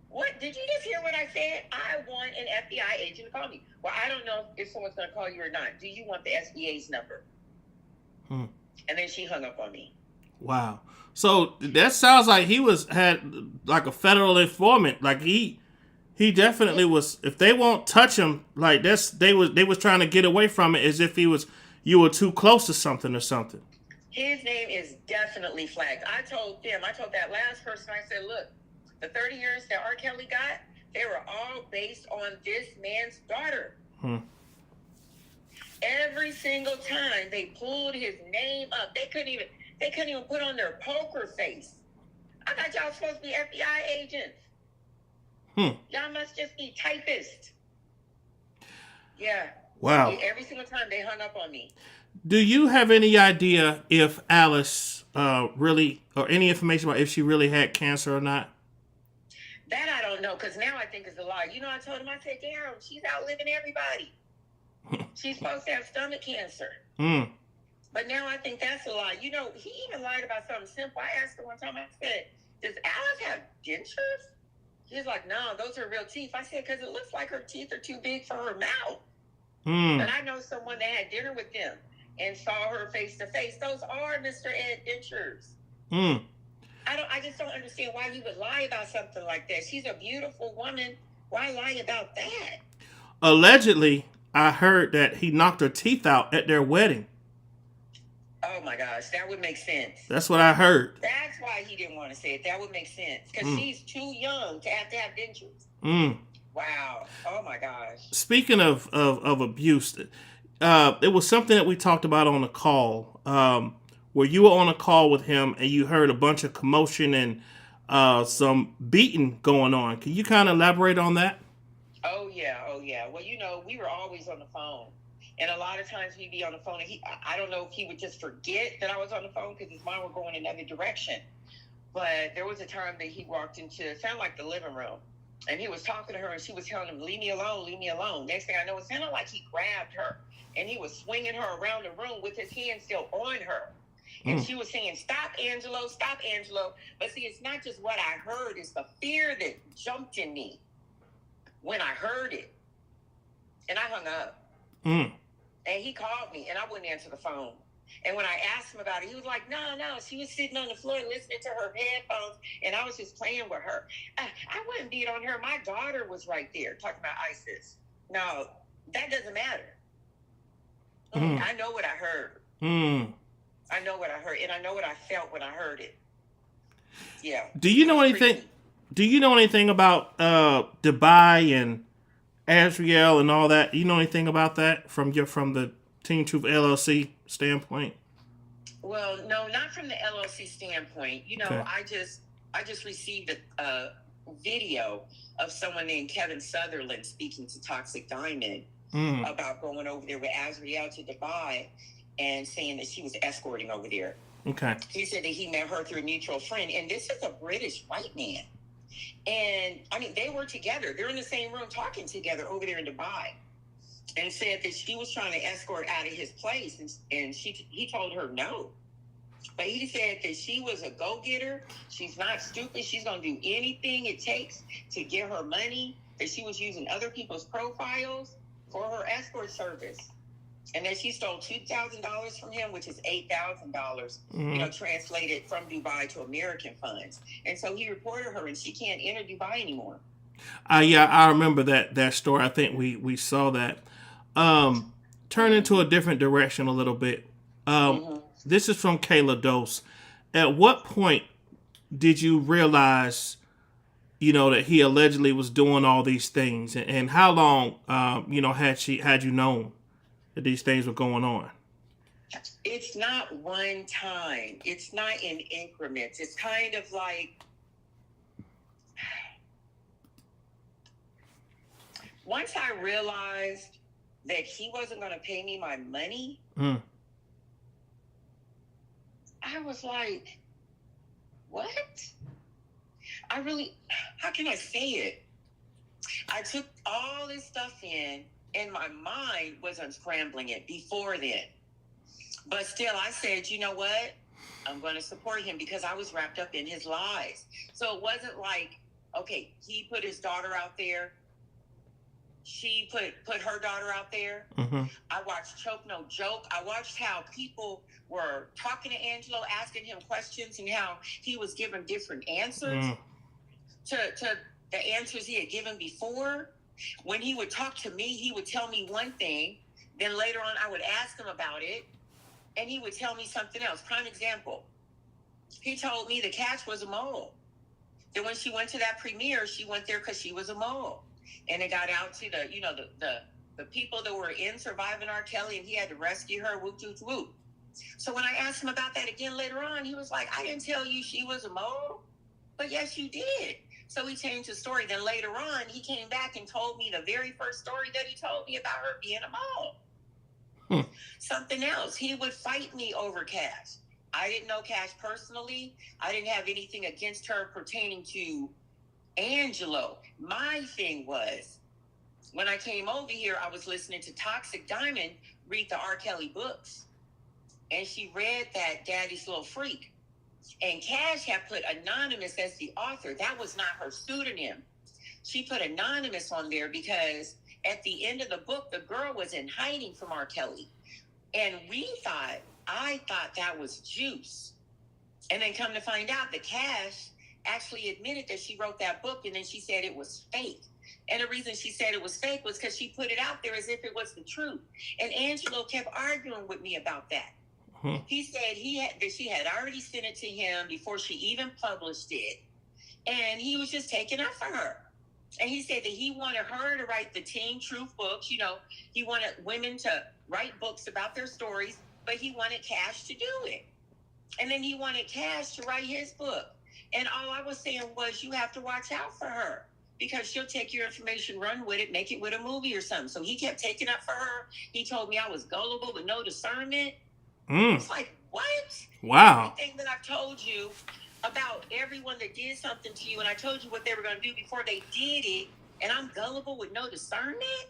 What? Did you just hear what I said? I want an FBI agent to call me. Well, I don't know if someone's going to call you or not. Do you want the SBA's number? And then she hung up on me. Wow. So that sounds like he had like a federal informant. Like he definitely was. If they won't touch him, like they was trying to get away from it as if you were too close to something or something. His name is definitely flagged. I told that last person, I said, look, the 30 years that R. Kelly got, they were all based on this man's daughter. Every single time they pulled his name up, they couldn't even put on their poker face. I thought y'all supposed to be FBI agents. Y'all must just be typists. Yeah. Wow. Every single time they hung up on me. Do you have any idea if Alice really, or any information about if she really had cancer or not? That I don't know, because now I think it's a lie. I told him, I said, damn, she's outliving everybody. She's supposed to have stomach cancer. But now I think that's a lie. He even lied about something simple. I asked her one time, I said, does Alice have dentures? She's like, no, those are real teeth. I said, because it looks like her teeth are too big for her mouth. And I know someone that had dinner with them and saw her face to face. Those are Mr. Ed dentures. I just don't understand why you would lie about something like that. She's a beautiful woman. Why lie about that? Allegedly, I heard that he knocked her teeth out at their wedding. Oh my gosh, that would make sense. That's what I heard. That's why he didn't want to say it. That would make sense. Because she's too young to have dentures. Wow. Oh my gosh. Speaking of abuse, it was something that we talked about on the call, where you were on a call with him and you heard a bunch of commotion and some beating going on. Can you kind of elaborate on that? Oh yeah. Well, we were always on the phone. And a lot of times we'd be on the phone, and I don't know if he would just forget that I was on the phone because his mind were going in another direction. But there was a time that he walked into, it sounded like the living room, and he was talking to her, and she was telling him, leave me alone, leave me alone. Next thing I know, it sounded like he grabbed her, and he was swinging her around the room with his hand still on her. And she was saying, stop, Angelo, stop, Angelo. But see, it's not just what I heard, it's the fear that jumped in me when I heard it. And I hung up. And he called me, and I wouldn't answer the phone. And when I asked him about it, he was like, no. She was sitting on the floor listening to her headphones, and I was just playing with her. I wouldn't beat on her. My daughter was right there talking about ISIS. No, that doesn't matter. I know what I heard. I know what I heard, and I know what I felt when I heard it. Yeah. Do you know anything? Do you know anything about Dubai and Azriel and all that? You know anything about that from the Team Truth LLC standpoint? Well, no, not from the LLC standpoint. Okay. I just received video of someone named Kevin Sutherland speaking to Toxic Diamond about going over there with Azriel to Dubai and saying that she was escorting over there. Okay. He said that he met her through a mutual friend, and this is a British white man. And I mean, they were together. They're in the same room talking together over there in Dubai, and said that she was trying to escort out of his place, and he told her no. But he said that she was a go-getter. She's not stupid. She's going to do anything it takes to get her money, that she was using other people's profiles for her escort service. And that she stole $2,000 from him, which is $8,000, translated from Dubai to American funds. And so he reported her, and she can't enter Dubai anymore. Yeah, I remember that story. I think we saw that. Turn into a different direction a little bit. This is from Kayla Dose. At what point did you realize, that he allegedly was doing all these things, and how long, had you known that these things were going on? It's not one time. It's not in increments. It's kind of like, once I realized that he wasn't going to pay me my money, I was like, what? How can I say it? I took all this stuff in, and my mind was unscrambling it before then. But still, I said, you know what? I'm going to support him because I was wrapped up in his lies. So it wasn't like, okay, he put his daughter out there. She put her daughter out there. I watched Choke No Joke. I watched how people were talking to Angelo, asking him questions, and how he was giving different answers to the answers he had given before. When he would talk to me, he would tell me one thing. Then later on, I would ask him about it, and he would tell me something else. Prime example, he told me the Cash was a mole. Then when she went to that premiere, she went there because she was a mole. And it got out to the people that were in Surviving R. Kelly, and he had to rescue her, whoop, whoop, whoop. So when I asked him about that again later on, he was like, I didn't tell you she was a mole. But yes, you did. So he changed the story. Then later on, he came back and told me the very first story that he told me about her being a mole. Something else. He would fight me over Cash. I didn't know Cash personally. I didn't have anything against her pertaining to Angelo. My thing was, when I came over here, I was listening to Toxic Diamond read the R. Kelly books. And she read that Daddy's Little Freak. And Cash had put Anonymous as the author. That was not her pseudonym. She put Anonymous on there because at the end of the book, the girl was in hiding from R. Kelly. And I thought that was juice. And then come to find out that Cash actually admitted that she wrote that book, and then she said it was fake. And the reason she said it was fake was because she put it out there as if it was the truth. And Angelo kept arguing with me about that. He said that she had already sent it to him before she even published it. And he was just taking up for her. And he said that he wanted her to write the Teen Truth books. He wanted women to write books about their stories, but he wanted Cash to do it. And then he wanted Cash to write his book. And all I was saying was, you have to watch out for her because she'll take your information, run with it, make it with a movie or something. So he kept taking up for her. He told me I was gullible with no discernment. It's like, what? Wow. Everything that I've told you about everyone that did something to you, and I told you what they were going to do before they did it, and I'm gullible with no discernment?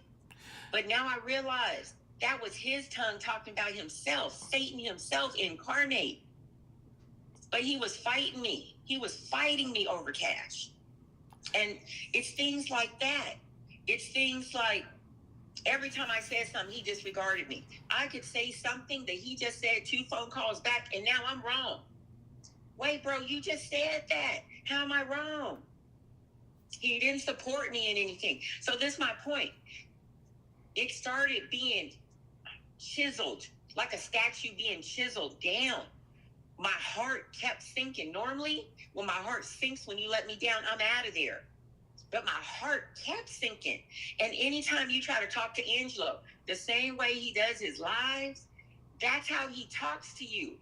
But now I realize that was his tongue talking about himself, Satan himself incarnate. But he was fighting me. He was fighting me over Cash. And it's things like that. It's things like every time I said something, he disregarded me. I could say something that he just said 2 phone calls back, and now I'm wrong. Wait, bro, you just said that. How am I wrong? He didn't support me in anything. So this is my point. It started being chiseled, like a statue being chiseled down. My heart kept sinking. Normally, when my heart sinks, when you let me down, I'm out of there. But my heart kept sinking. And anytime you try to talk to Angelo, the same way he does his lives, that's how he talks to you.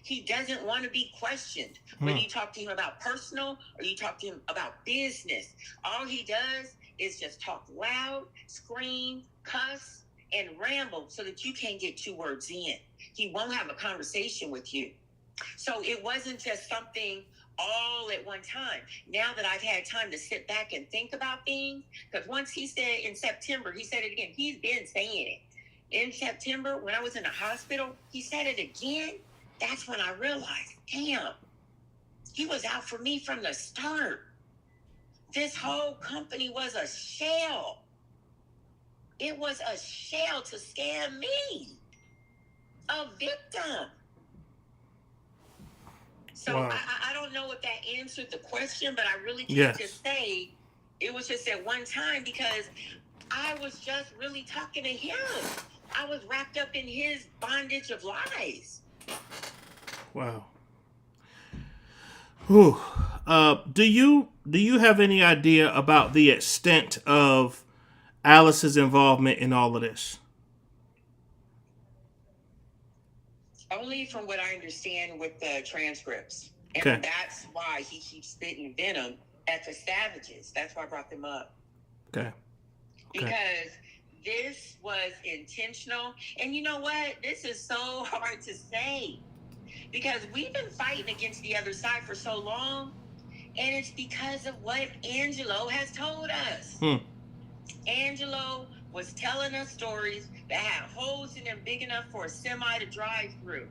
He doesn't want to be questioned. Whether you talk to him about personal or you talk to him about business, all he does is just talk loud, scream, cuss, and ramble so that you can't get 2 words in. He won't have a conversation with you. So it wasn't just something all at one time. Now that I've had time to sit back and think about things, because once he said in September, he said it again. He's been saying it. In September, when I was in the hospital, he said it again. That's when I realized, damn, he was out for me from the start. This whole company was a shell. It was a shell to scam me, a victim. So wow. I don't know if that answered the question, but I really can't just say it was just at one time because I was just really talking to him. I was wrapped up in his bondage of lies. Wow. Whew. Do you have any idea about the extent of Alice's involvement in all of this? Only from what I understand with the transcripts. And Okay. that's why he keeps spitting venom at the savages. That's why I brought them up. Okay. Because this was intentional. And you know what? This is so hard to say. Because we've been fighting against the other side for so long. And it's because of what Angelo has told us. Angelo was telling us stories that had holes in them big enough for a semi to drive through.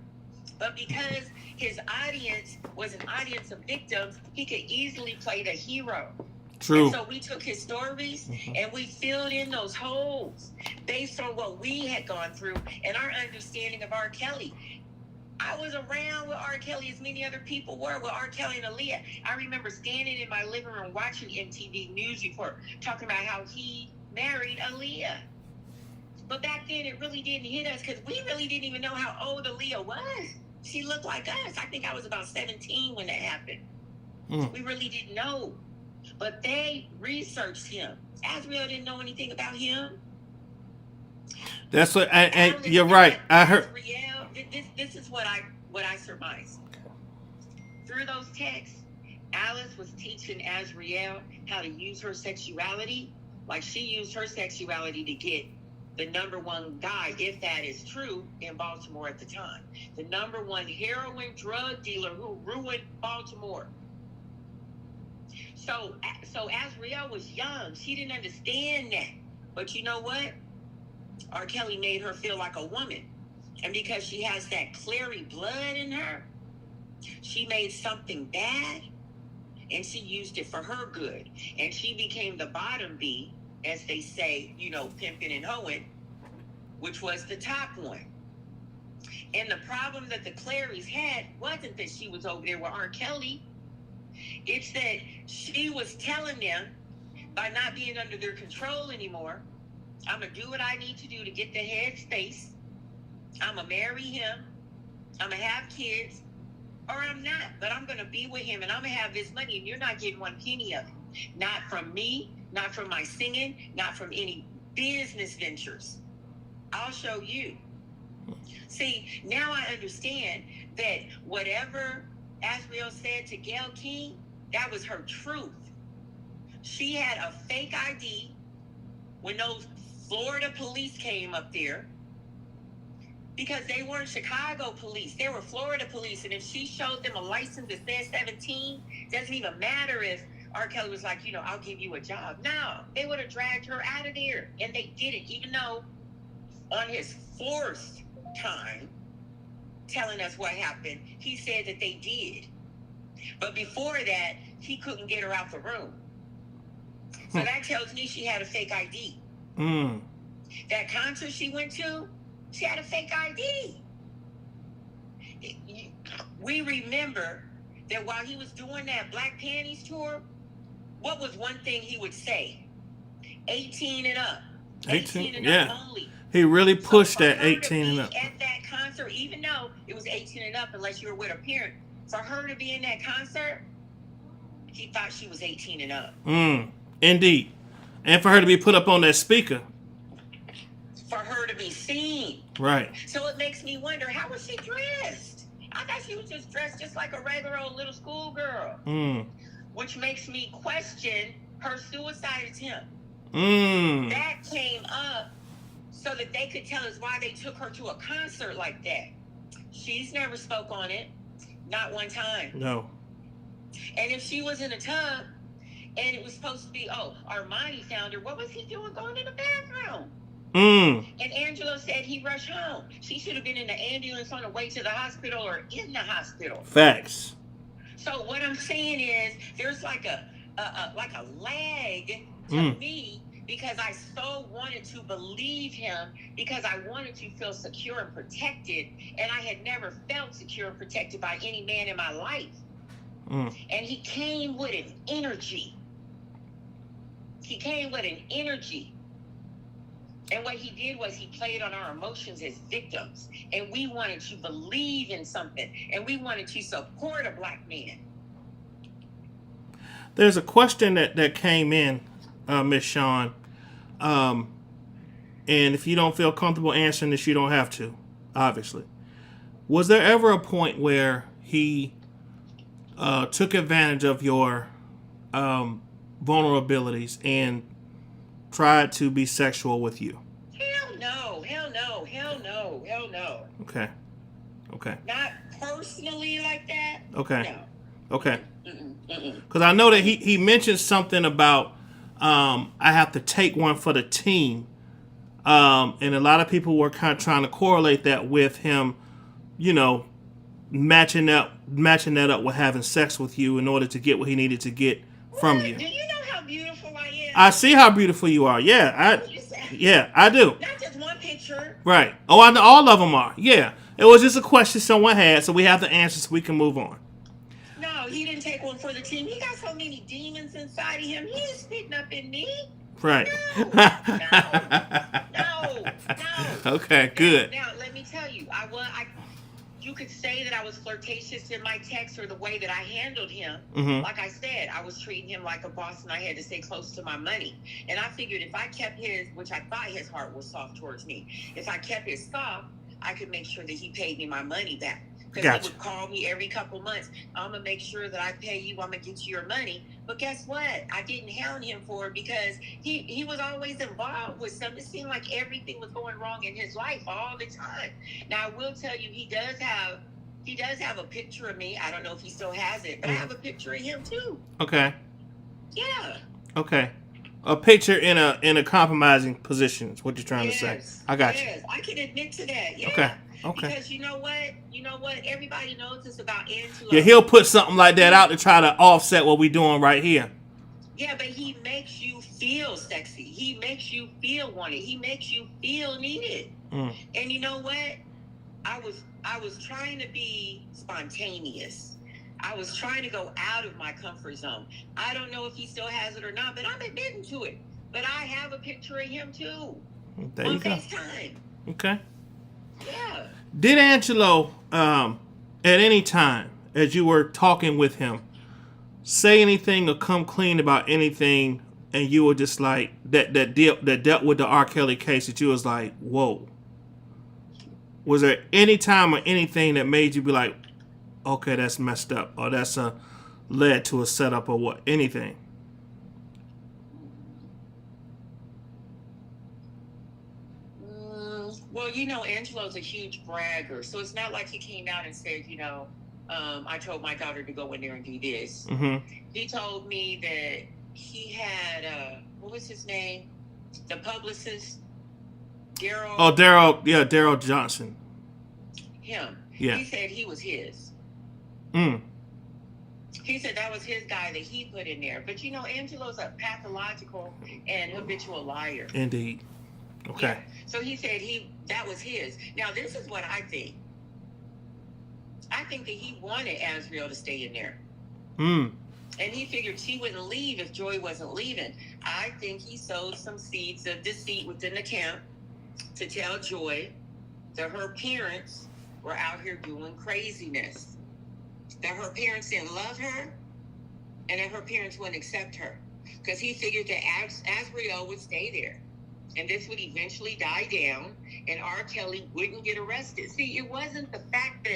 But because his audience was an audience of victims, he could easily play the hero. True. And so we took his stories and we filled in those holes based on what we had gone through and our understanding of R. Kelly. I was around with R. Kelly as many other people were with R. Kelly and Aaliyah. I remember standing in my living room watching MTV News Report talking about how he married Aaliyah. But back then it really didn't hit us because we really didn't even know how old Aaliyah was. She looked like us. I think I was about 17 when that happened. We really didn't know. But they researched him. Azriel didn't know anything about him. That's what you're right. I heard. This is what I surmised. Through those texts, Alice was teaching Azriel how to use her sexuality, like she used her sexuality to get the #1 guy, if that is true, in Baltimore at the time. The #1 heroin drug dealer who ruined Baltimore. So Azriel was young. She didn't understand that. But you know what? R. Kelly made her feel like a woman. And because she has that Clary blood in her, she made something bad and she used it for her good. And she became the bottom bee, as they say, pimping and hoeing, which was the top one. And the problem that the Clarys had wasn't that she was over there with R. Kelly. It's that she was telling them, by not being under their control anymore, I'm going to do what I need to do to get the head space. I'm going to marry him. I'm going to have kids. Or I'm not. But I'm going to be with him and I'm going to have this money. And you're not getting one penny of it. Not from me. Not from my singing. Not from any business ventures. I'll show you. See, now I understand that whatever Azriel said to Gayle King, that was her truth. She had a fake ID when those Florida police came up there, because they weren't Chicago police, they were Florida police. And if she showed them a license that says 17, doesn't even matter if R. Kelly was like, I'll give you a job. No, they would have dragged her out of there. And they didn't, even though on his 4th time telling us what happened, he said that they did. But before that, he couldn't get her out the room. So that tells me she had a fake ID. That concert she went to, she had a fake ID. We remember that while he was doing that Black Panties tour, what was one thing he would say? 18 and up. 18 and up only. He really pushed that 18 and up. At that concert, even though it was 18 and up, unless you were with a parent, for her to be in that concert, he thought she was 18 and up. Indeed. And for her to be put up on that speaker. For her to be seen. Right. So it makes me wonder, how was she dressed? I thought she was just dressed just like a regular old little schoolgirl. Which makes me question her suicide attempt. That came up so that they could tell us why they took her to a concert like that. She's never spoke on it. Not one time. No. And if she was in a tub and it was supposed to be, Armani found her, what was he doing going to the bathroom? And Angelo said he rushed home. She should have been in the ambulance on the way to the hospital or in the hospital. Facts. So what I'm saying is there's like a lag to me because I so wanted to believe him because I wanted to feel secure and protected, and I had never felt secure and protected by any man in my life. And he came with an energy. And what he did was he played on our emotions as victims. And we wanted to believe in something. And we wanted to support a black man. There's a question that came in, Miss Sean. And if you don't feel comfortable answering this, you don't have to, obviously. Was there ever a point where he took advantage of your vulnerabilities and tried to be sexual with you? Hell no. Okay. Not personally like that. Okay. No. Okay. Because I know that he mentioned something about I have to take one for the team. And a lot of people were kind of trying to correlate that with him, matching that up with having sex with you in order to get what he needed to get from you. Do you know how beautiful I am? I see how beautiful you are. Yeah, I do. Not just one picture. Right. Oh, I know all of them are. Yeah. It was just a question someone had, so we have the answer so we can move on. No, he didn't take one for the team. He got so many demons inside of him. He ain't spitting up in me. Right. No. Okay, good. Now, let me tell you, you could say that I was flirtatious in my text or the way that I handled him. Like I said, I was treating him like a boss and I had to stay close to my money. And I figured if I kept his, which I thought his heart was soft towards me, if I kept his soft, I could make sure that he paid me my money back. Because he would call me every couple months. I'm going to make sure that I pay you. I'm going to get you your money. But guess what? I didn't hound him for it because he was always involved with something. It seemed like everything was going wrong in his life all the time. Now, I will tell you, he does have a picture of me. I don't know if he still has it, but I have a picture of him too. Okay. Yeah. Okay. A picture in a compromising position is what you're trying to say. I got you. Yes, I can admit to that. Yeah. Okay. Because you know what? Everybody knows it's about Angelo. Yeah, he'll put something like that out to try to offset what we're doing right here. Yeah, but he makes you feel sexy. He makes you feel wanted. He makes you feel needed. And you know what? I was trying to be spontaneous. I was trying to go out of my comfort zone. I don't know if he still has it or not, but I'm admitting to it. But I have a picture of him too. There you go. FaceTime. Okay. Yeah. Did Angelo, at any time, as you were talking with him, say anything or come clean about anything, and you were just like that dealt with the R. Kelly case that you was like, whoa? Was there any time or anything that made you be like, okay, that's messed up, or that's led to a setup, or what? Anything? Well, Angelo's a huge bragger, so it's not like he came out and said, I told my daughter to go in there and do this. He told me that he had, what was his name? The publicist, Daryl. Oh, Daryl. Yeah, Daryl Johnson. Him. Yeah. He said he was his. He said that was his guy that he put in there. But Angelo's a pathological and habitual liar. Indeed. Okay. Yeah. So he said that was his. Now, this is what I think. I think that he wanted Azriel to stay in there. And he figured she wouldn't leave if Joy wasn't leaving. I think he sowed some seeds of deceit within the camp to tell Joy that her parents were out here doing craziness. That her parents didn't love her and that her parents wouldn't accept her. Because he figured that Azriel would stay there. And this would eventually die down, and R. Kelly wouldn't get arrested. See, it wasn't the fact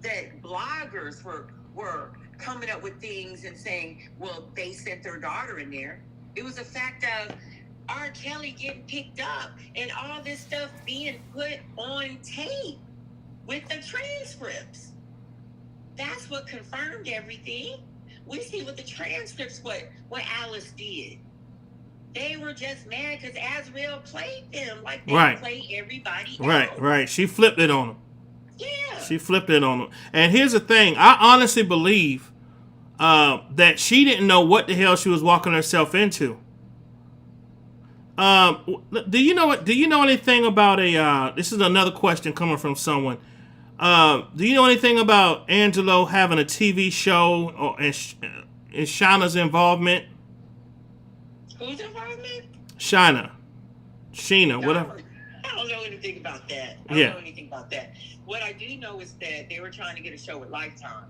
that bloggers were coming up with things and saying, well, they sent their daughter in there. It was a fact of R. Kelly getting picked up and all this stuff being put on tape with the transcripts. That's what confirmed everything. We see with the transcripts what Alice did. They were just mad because Azriel played them like they play everybody else. Right. She flipped it on them. Yeah. She flipped it on them. And here's the thing. I honestly believe that she didn't know what the hell she was walking herself into. Do you know anything about this is another question coming from someone. Do you know anything about Angelo having a TV show and Shauna's involvement? Whose involvement? Sheena, whatever. I don't know anything about that. What I do know is that they were trying to get a show with Lifetime.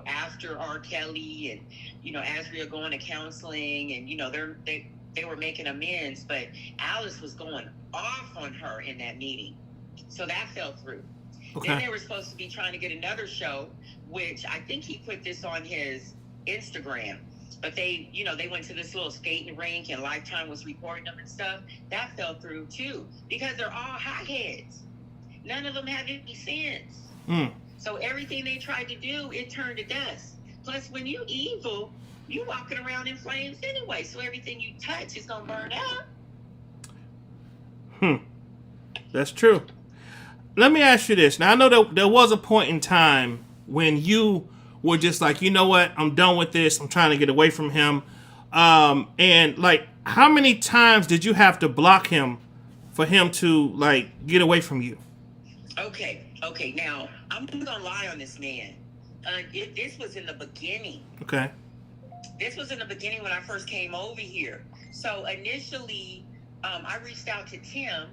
After R. Kelly and Azriel going to counseling, and they were making amends, but Alice was going off on her in that meeting, so that fell through. Okay. Then they were supposed to be trying to get another show, which I think he put this on his Instagram. But they went to this little skating rink and Lifetime was recording them and stuff. That fell through too because they're all hotheads. None of them have any sense. So everything they tried to do, it turned to dust. Plus, when you evil, you walking around in flames anyway. So everything you touch is gonna burn up. That's true. Let me ask you this. Now I know there was a point in time when you were just like, you know what, I'm done with this. I'm trying to get away from him. And like, how many times did you have to block him for him to like get away from you? Okay. Now I'm not gonna lie on this man. This was in the beginning. Okay. This was in the beginning when I first came over here. So initially, I reached out to Tim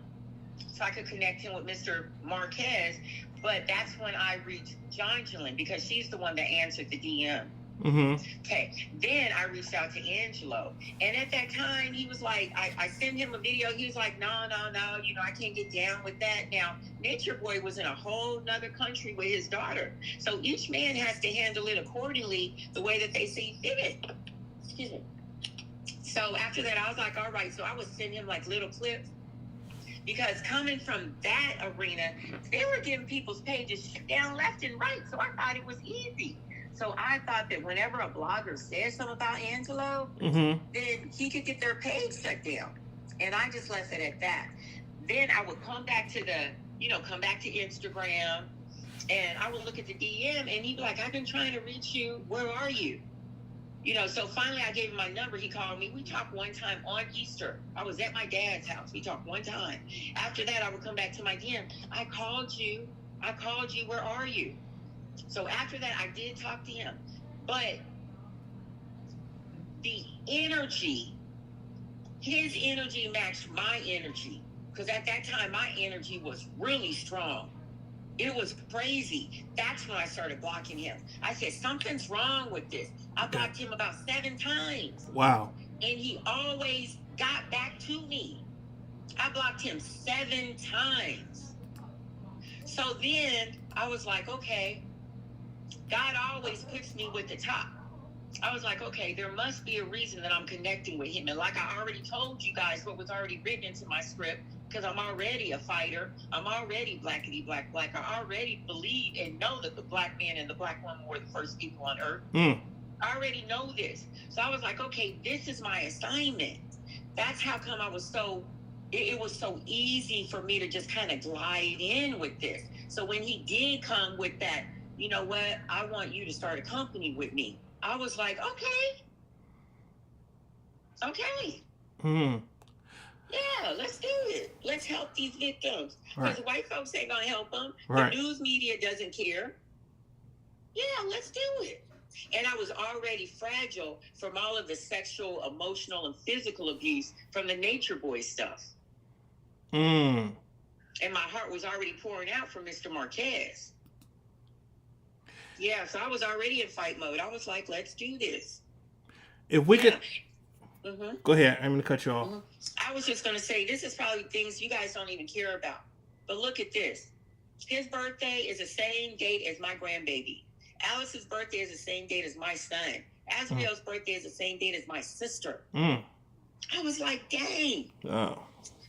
so I could connect him with Mr. Marquez. But that's when I reached Jonjolyn because she's the one that answered the DM. Okay. Then I reached out to Angelo. And at that time, he was like, I sent him a video. He was like, no, I can't get down with that. Now, Nature Boy was in a whole nother country with his daughter. So each man has to handle it accordingly the way that they see fit. Excuse me. So after that, I was like, all right. So I would send him like little clips. Because coming from that arena, they were giving people's pages shut down left and right. So I thought it was easy. So I thought that whenever a blogger said something about Angelo, then he could get their page shut down. And I just left it at that. Then I would come back to Instagram, and I would look at the DM, and he'd be like, I've been trying to reach you. Where are you? So finally I gave him my number. He called me. We talked one time on Easter. I was at my dad's house. We talked one time. After that, I would come back to my DM. I called you. Where are you? So after that, I did talk to him. But the energy, his energy matched my energy. Because at that time, my energy was really strong. It was crazy. That's when I started blocking him. I said, something's wrong with this. I blocked him about 7 times. Wow. And he always got back to me. I blocked him 7 times. So then I was like, okay, God always puts me with the top. I was like, okay, there must be a reason that I'm connecting with him. And like I already told you guys what was already written into my script, because I'm already a fighter. I'm already blackity black. I already believe and know that the black man and the black woman were the first people on earth. I already know this. So I was like, okay, this is my assignment. That's how come I was so, it was so easy for me to just kind of glide in with this. So when he did come with that, you know what, I want you to start a company with me. I was like, okay. Yeah, let's do it. Let's help these victims. Because white folks ain't going to help them. The news media doesn't care. Yeah, let's do it. And I was already fragile from all of the sexual, emotional, and physical abuse from the Nature Boy stuff. And my heart was already pouring out for Mr. Marquez. Yeah, so I was already in fight mode. I was like, let's do this. If we could... Go ahead. I'm going to cut you off. I was just going to say, this is probably things you guys don't even care about. But look at this. His birthday is the same date as my grandbaby. Alice's birthday is the same date as my son. Azriel's birthday is the same date as my sister. I was like, dang. Oh.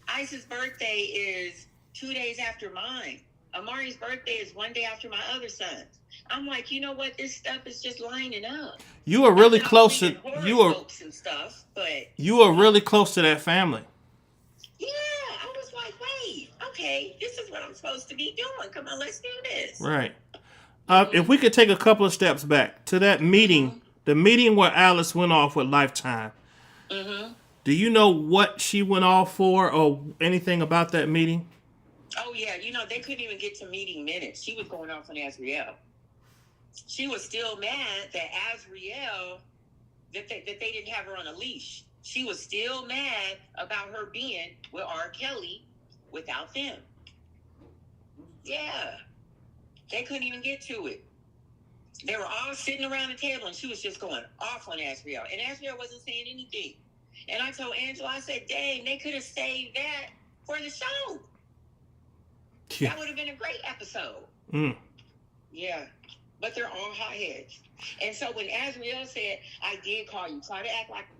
Ice's birthday is 2 days after mine. Amari's birthday is 1 day after my other son's. I'm like, you know what? This stuff is just lining up. You were really close to and stuff, but you were really close to that family. Yeah, I was like, wait, okay, this is what I'm supposed to be doing. Come on, let's do this. Right. If we could take a couple of steps back to that meeting, the meeting where Alice went off with Lifetime. Do you know what she went off for or anything about that meeting? Oh, yeah. You know, they couldn't even get to meeting minutes. She was going off on Azriel. She was still mad that Azriel, that they didn't have her on a leash. She was still mad about her being with R. Kelly without them. Yeah. They couldn't even get to it. They were all sitting around the table, and she was just going off on Azriel. And Azriel wasn't saying anything. And I told Angelo, I said, dang, they could have saved that for the show. Yeah. That would have been a great episode. Yeah. But they're all hotheads. And so when Azriel said, I did call you,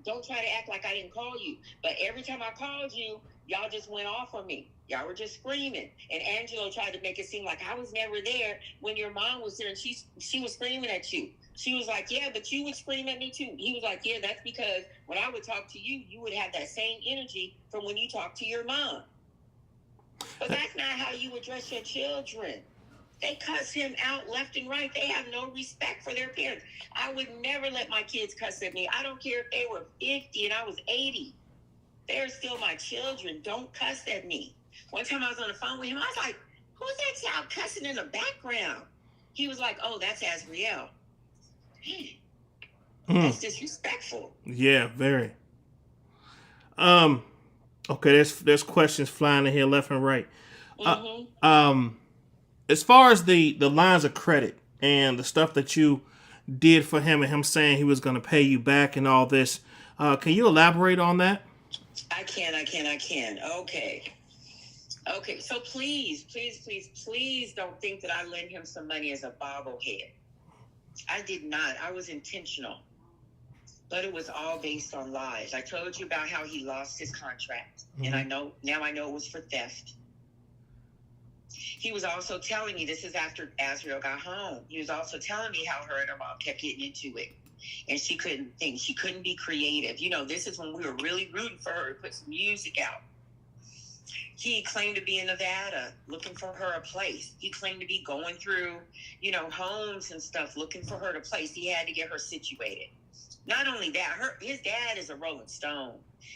don't try to act like I didn't call you. But every time I called you, y'all just went off on me. Y'all were just screaming. And Angelo tried to make it seem like I was never there when your mom was there and she was screaming at you. She was like, yeah, but you would scream at me too. He was like, yeah, that's because when I would talk to you, you would have that same energy from when you talk to your mom. But that's not how you address your children. They cuss him out left and right. They have no respect for their parents. I would never let my kids cuss at me. I don't care if they were 50 and I was 80. They're still my children. Don't cuss at me. One time I was on the phone with him. I was like, who's that child cussing in the background? He was like, oh, that's Azriel. That's disrespectful. Yeah, very. Okay, there's questions flying in here left and right. As far as the lines of credit and the stuff that you did for him and him saying he was going to pay you back and all this, can you elaborate on that? I can. Okay, so please don't think that I lent him some money as a bobblehead. I did not. I was intentional. But it was all based on lies. I told you about how he lost his contract. And I know it was for theft. He was also telling me, this is after Azriel got home. He was also telling me how her and her mom kept getting into it. And she couldn't think. She couldn't be creative. You know, this is when we were really rooting for her to put some music out. He claimed to be in Nevada looking for her a place. He claimed to be going through, homes and stuff looking for her a place. He had to get her situated. Not only that, his dad is a Rolling Stone.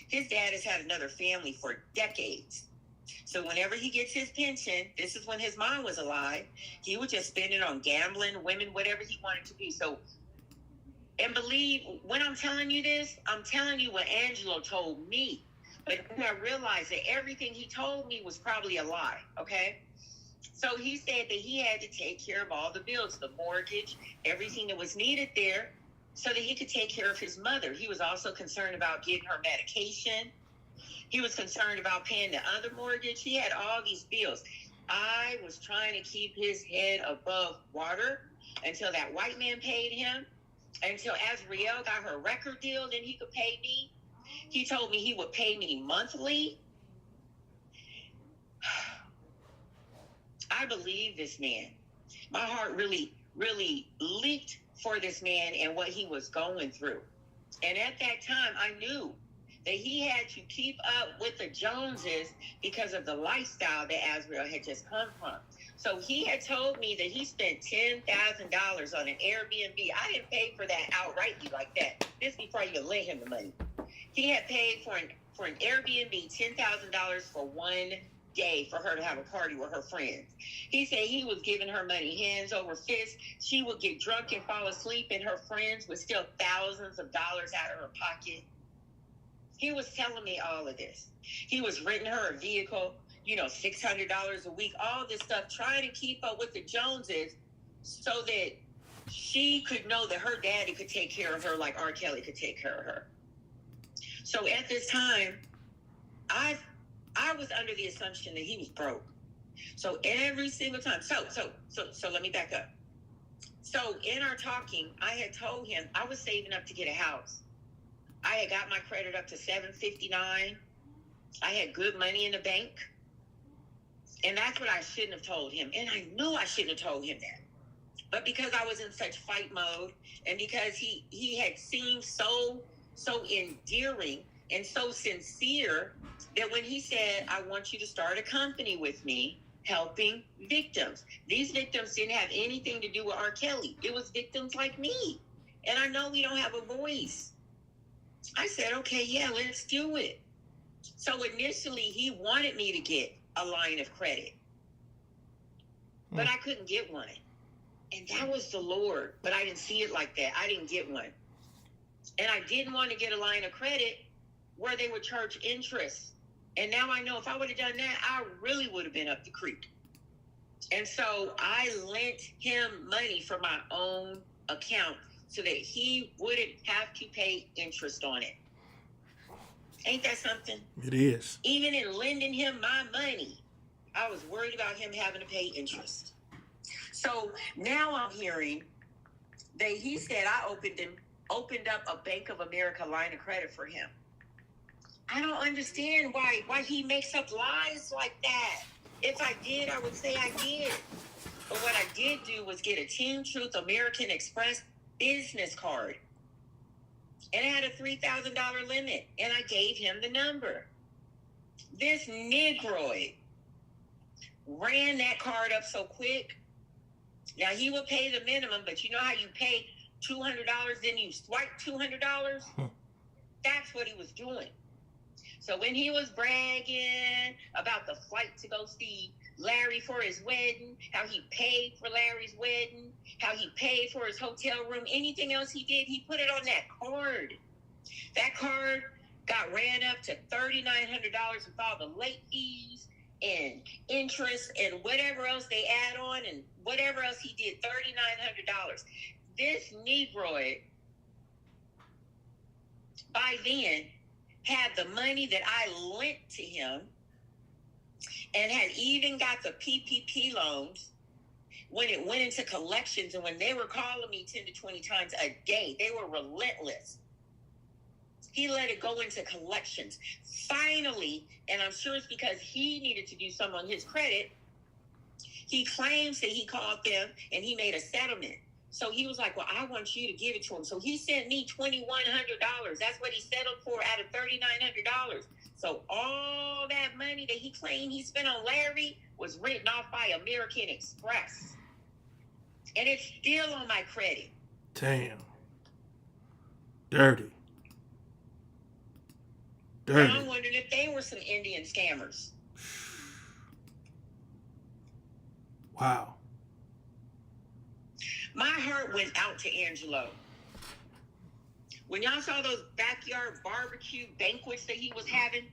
His dad has had another family for decades. So whenever he gets his pension, this is when his mom was alive, he would just spend it on gambling, women, whatever he wanted to do. So, and believe, when I'm telling you this, I'm telling you what Angelo told me. But then I realized that everything he told me was probably a lie, okay? So he said that he had to take care of all the bills, the mortgage, everything that was needed there, so that he could take care of his mother. He was also concerned about getting her medication. He was concerned about paying the other mortgage. He had all these bills. I was trying to keep his head above water until that white man paid him, until Azriel got her record deal, then he could pay me. He told me he would pay me monthly. I believe this man. My heart really, really leaped for this man and what he was going through. And at that time, I knew that he had to keep up with the Joneses because of the lifestyle that Azriel had just come from. So he had told me that he spent $10,000 on an Airbnb. I didn't pay for that outrightly like that. This before I even lent him the money. He had paid for an Airbnb $10,000 for 1 day for her to have a party with her friends. He said he was giving her money hands over fist. She would get drunk and fall asleep, and her friends would steal thousands of dollars out of her pocket. He was telling me all of this. He was renting her a vehicle, $600 a week, all this stuff, trying to keep up with the Joneses so that she could know that her daddy could take care of her like R. Kelly could take care of her. So at this time, I was under the assumption that he was broke. So every single time. So let me back up. So in our talking, I had told him I was saving up to get a house. I had got my credit up to 759. I had good money in the bank. And that's what I shouldn't have told him. And I knew I shouldn't have told him that. But because I was in such fight mode, and because he had seemed so endearing and so sincere, that when he said, I want you to start a company with me, helping victims. These victims didn't have anything to do with R. Kelly. It was victims like me. And I know we don't have a voice. I said, okay, yeah, let's do it. So initially, he wanted me to get a line of credit. But I couldn't get one. And that was the Lord. But I didn't see it like that. I didn't get one. And I didn't want to get a line of credit where they would charge interest. And now I know if I would have done that, I really would have been up the creek. And so I lent him money from my own account so that he wouldn't have to pay interest on it. Ain't that something? It is. Even in lending him my money, I was worried about him having to pay interest. So now I'm hearing that he said I opened up a Bank of America line of credit for him. I don't understand why he makes up lies like that. If I did, I would say I did. But what I did do was get a Team Truth American Express business card. And it had a $3,000 limit. And I gave him the number. This Negroid ran that card up so quick. Now, he would pay the minimum, but you know how you pay $200, then you swipe $200? That's what he was doing. So when he was bragging about the flight to go see Larry for his wedding, how he paid for Larry's wedding, how he paid for his hotel room, anything else he did, he put it on that card. That card got ran up to $3,900 with all the late fees and interest and whatever else they add on and whatever else he did, $3,900. This Negroid, by then, had the money that I lent to him and had even got the PPP loans when it went into collections. And when they were calling me 10 to 20 times a day, they were relentless. He let it go into collections. Finally, and I'm sure it's because he needed to do some on his credit, he claims that he called them and he made a settlement. So he was like, well, I want you to give it to him. So he sent me $2,100. That's what he settled for out of $3,900. So all that money that he claimed he spent on Larry was written off by American Express. And it's still on my credit. Damn. Dirty. And I'm wondering if they were some Indian scammers. Wow. My heart went out to Angelo. When y'all saw those backyard barbecue banquets that he was having,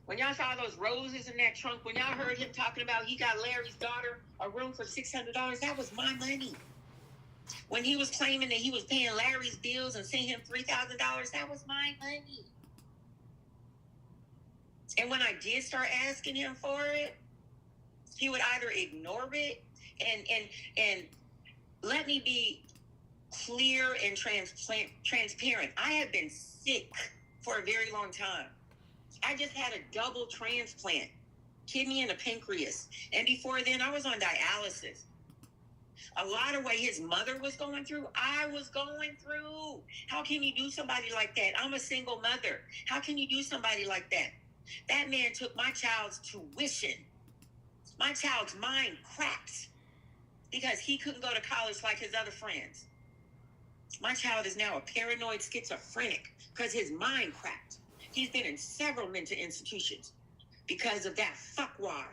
when y'all saw those roses in that trunk, when y'all heard him talking about he got Larry's daughter a room for $600, that was my money. When he was claiming that he was paying Larry's bills and sent him $3,000, that was my money. And when I did start asking him for it, he would either ignore it and let me be clear and transparent. I have been sick for a very long time. I just had a double transplant, kidney and a pancreas. And before then, I was on dialysis. A lot of what his mother was going through, I was going through. How can you do somebody like that? I'm a single mother. How can you do somebody like that? That man took my child's tuition. My child's mind cracked because he couldn't go to college like his other friends. My child is now a paranoid schizophrenic because his mind cracked. He's been in several mental institutions because of that fuckwad.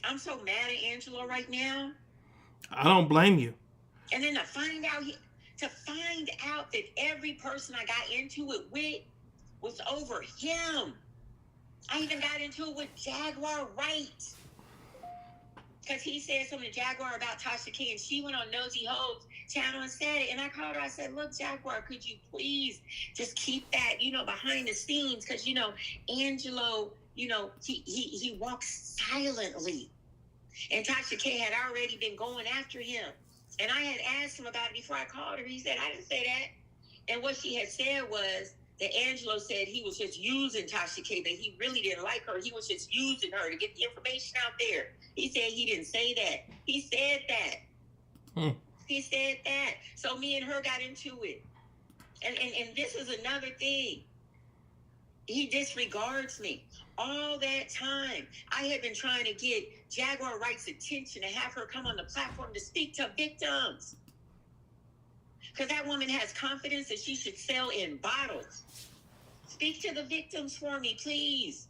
I'm so mad at Angelo right now. I don't blame you. And then to find out that every person I got into it with was over him. I even got into it with Jaguar Wright. Because he said something to Jaguar about Tasha K, and she went on Nosy Hope's channel and said it. And I called her, I said, look, Jaguar, could you please just keep that, behind the scenes? Because, Angelo, he walks silently. And Tasha K had already been going after him. And I had asked him about it before I called her. He said, I didn't say that. And what she had said was that Angelo said he was just using Tasha K, that he really didn't like her. He was just using her to get the information out there. He said he didn't say that. He said that. He said that. So me and her got into it. And this is another thing. He disregards me. All that time, I had been trying to get Jaguar Wright's attention and have her come on the platform to speak to victims. Because that woman has confidence that she should sell in bottles. Speak to the victims for me, please.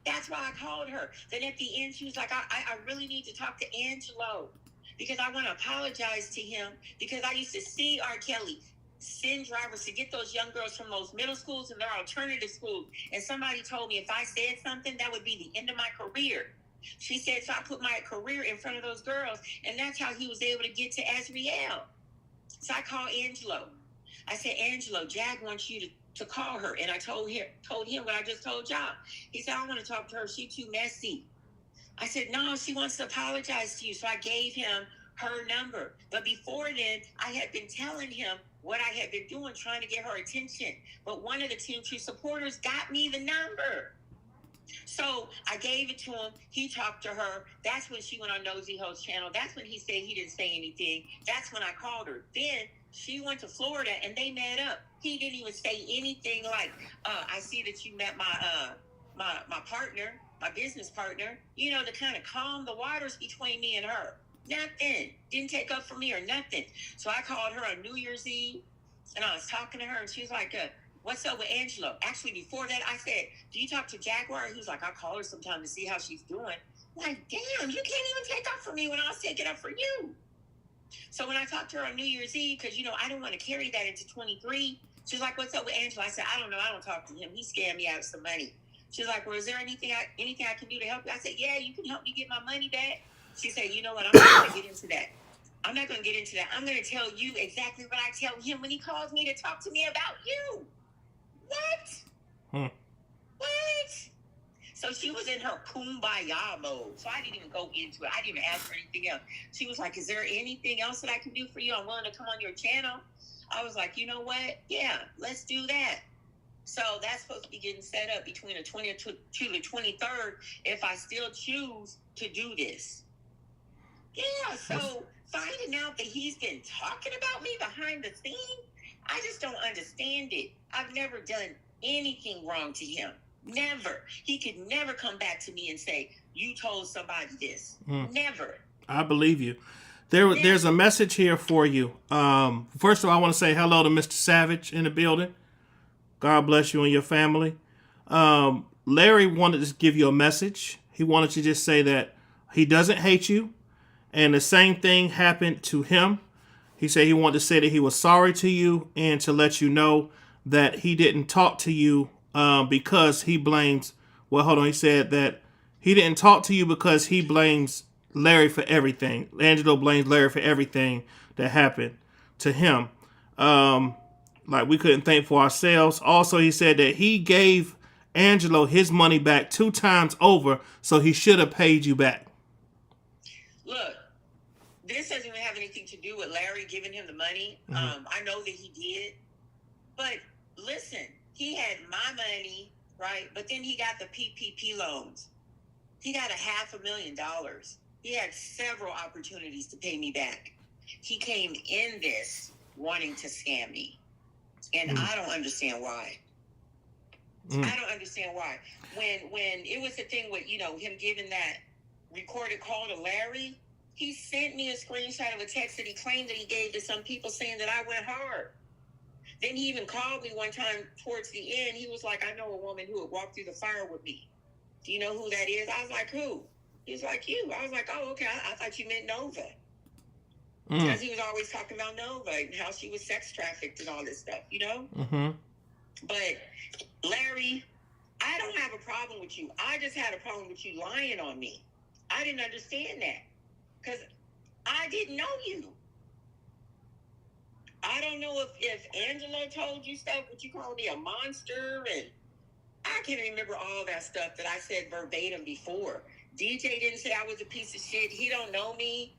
That's why I called her. Then at the end, she was like, I really need to talk to Angelo because I want to apologize to him because I used to see R. Kelly send drivers to get those young girls from those middle schools and their alternative schools. And somebody told me if I said something, that would be the end of my career. She said, so I put my career in front of those girls. And that's how he was able to get to Azriel. So I called Angelo. I said, Angelo, Jag wants you to call her. And I told him what I just told y'all. He said, I don't want to talk to her. She's too messy. I said, no, she wants to apologize to you. So I gave him her number. But before then, I had been telling him what I had been doing, trying to get her attention. But one of the Team Truth supporters got me the number. So I gave it to him. He talked to her. That's when she went on Nosy Ho's channel. That's when he said he didn't say anything. That's when I called her. Then she went to Florida and they met up. He didn't even say anything like, I see that you met my partner, my business partner, to kind of calm the waters between me and her. Nothing. Didn't take up for me or nothing. So I called her on New Year's Eve and I was talking to her and she was like, what's up with Angelo? Actually, before that, I said, do you talk to Jaguar? He was like, I call her sometime to see how she's doing. I'm like, damn, you can't even take up for me when I was taking up for you. So when I talked to her on New Year's Eve, because, I didn't want to carry that into 23, she's like, what's up with Angelo? I said, I don't know. I don't talk to him. He scammed me out of some money. She's like, well, is there anything I can do to help you? I said, yeah, you can help me get my money back. She said, you know what? I'm not going to get into that. I'm not going to get into that. I'm going to tell you exactly what I tell him when he calls me to talk to me about you. What? What? So she was in her kumbaya mode. So I didn't even go into it. I didn't even ask her anything else. She was like, is there anything else that I can do for you? I'm willing to come on your channel. I was like, you know what? Yeah, let's do that. So that's supposed to be getting set up between the 20th to the 23rd if I still choose to do this. Yeah, so finding out that he's been talking about me behind the scenes, I just don't understand it. I've never done anything wrong to him. Never. He could never come back to me and say, you told somebody this. Never. I believe you. There's a message here for you. First of all, I want to say hello to Mr. Savage in the building. God bless you and your family. Larry wanted to give you a message. He wanted to just say that he doesn't hate you. And the same thing happened to him. He said he wanted to say that he was sorry to you and to let you know that he didn't talk to you because he blames. Well, hold on. He said that he didn't talk to you because he blames Larry for everything. Angelo blames Larry for everything that happened to him. Like we couldn't think for ourselves. Also, he said that he gave Angelo his money back 2 times over, so he should have paid you back. Look, this doesn't even have anything to do with Larry giving him the money. I know that he did. But listen, he had my money, right? But then he got the PPP loans. He got $500,000. He had several opportunities to pay me back. He came in this wanting to scam me. And I don't understand why. I don't understand why. When it was the thing with, him giving that recorded call to Larry, he sent me a screenshot of a text that he claimed that he gave to some people saying that I went hard. Then he even called me one time towards the end. He was like, I know a woman who would walk through the fire with me. Do you know who that is? I was like, who? He was like, you. I was like, oh, okay. I thought you meant Nova. Because he was always talking about Nova and how she was sex trafficked and all this stuff, But Larry, I don't have a problem with you. I just had a problem with you lying on me. I didn't understand that because I didn't know you. I don't know if Angelo told you stuff, but you called me a monster, and I I can remember all that stuff that I said verbatim before. DJ didn't say I was a piece of shit. He don't know me.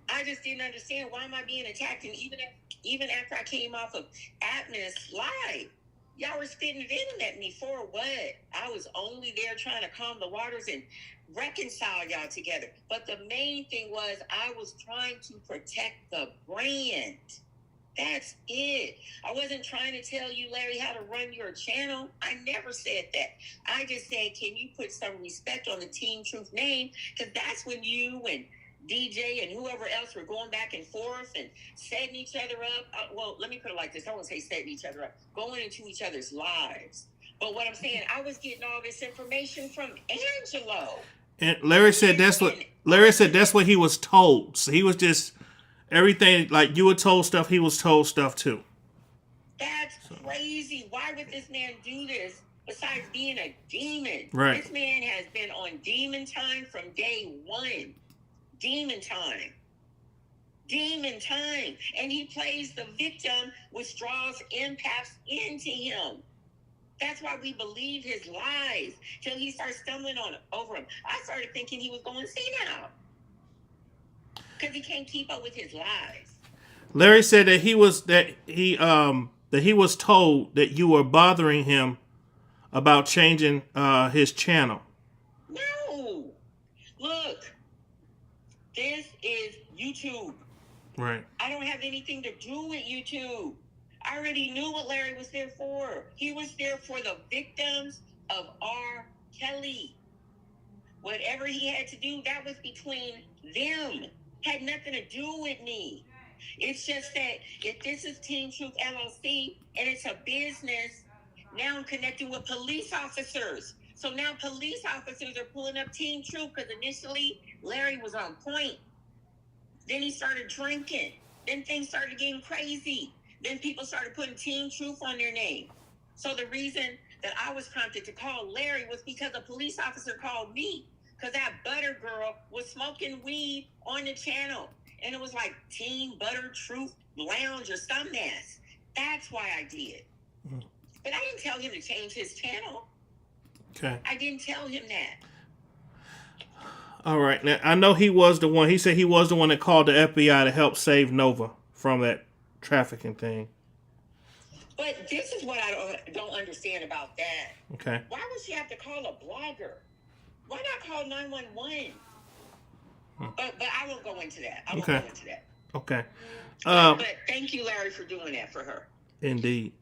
I just didn't understand, why am I being attacked? And even after I came off of Atmos Live, y'all were spitting venom at me for what? I was only there trying to calm the waters and reconcile y'all together. But the main thing was, I was trying to protect the brand. That's it. I wasn't trying to tell you, Larry, how to run your channel. I never said that. I just said, can you put some respect on the Team Truth name? Because that's when you and DJ and whoever else were going back and forth and setting each other up. Well, let me put it like this. I won't say setting each other up. Going into each other's lives. But what I'm saying, I was getting all this information from Angelo. And Larry said that's what he was told. So he was just everything, like you were told stuff, he was told stuff too. That's crazy. Why would this man do this besides being a demon? Right. This man has been on demon time from day one. Demon time. Demon time. And he plays the victim, which draws empaths into him. That's why we believe his lies till he starts stumbling over him. I started thinking he was going senile because he can't keep up with his lies. Larry said that he was told that you were bothering him about changing his channel. No, look, this is YouTube. Right. I don't have anything to do with YouTube. I already knew what Larry was there for. He was there for the victims of R. Kelly. Whatever he had to do, that was between them. Had nothing to do with me. It's just that if this is Team Truth LLC and it's a business, now I'm connecting with police officers. So now police officers are pulling up Team Truth because initially Larry was on point. Then he started drinking. Then things started getting crazy. Then people started putting Team Truth on their name. So the reason that I was prompted to call Larry was because a police officer called me because that Butter Girl was smoking weed on the channel. And it was like Team Butter Truth Lounge or some mess. That's why I did. But I didn't tell him to change his channel. Okay. I didn't tell him that. All right. Now, I know he was the one. He said he was the one that called the FBI to help save Nova from that trafficking thing. But this is what I don't understand about that. Okay. Why would she have to call a blogger? Why not call 911? But I won't go into that. I won't go into that. Okay. But thank you, Larry, for doing that for her. Indeed.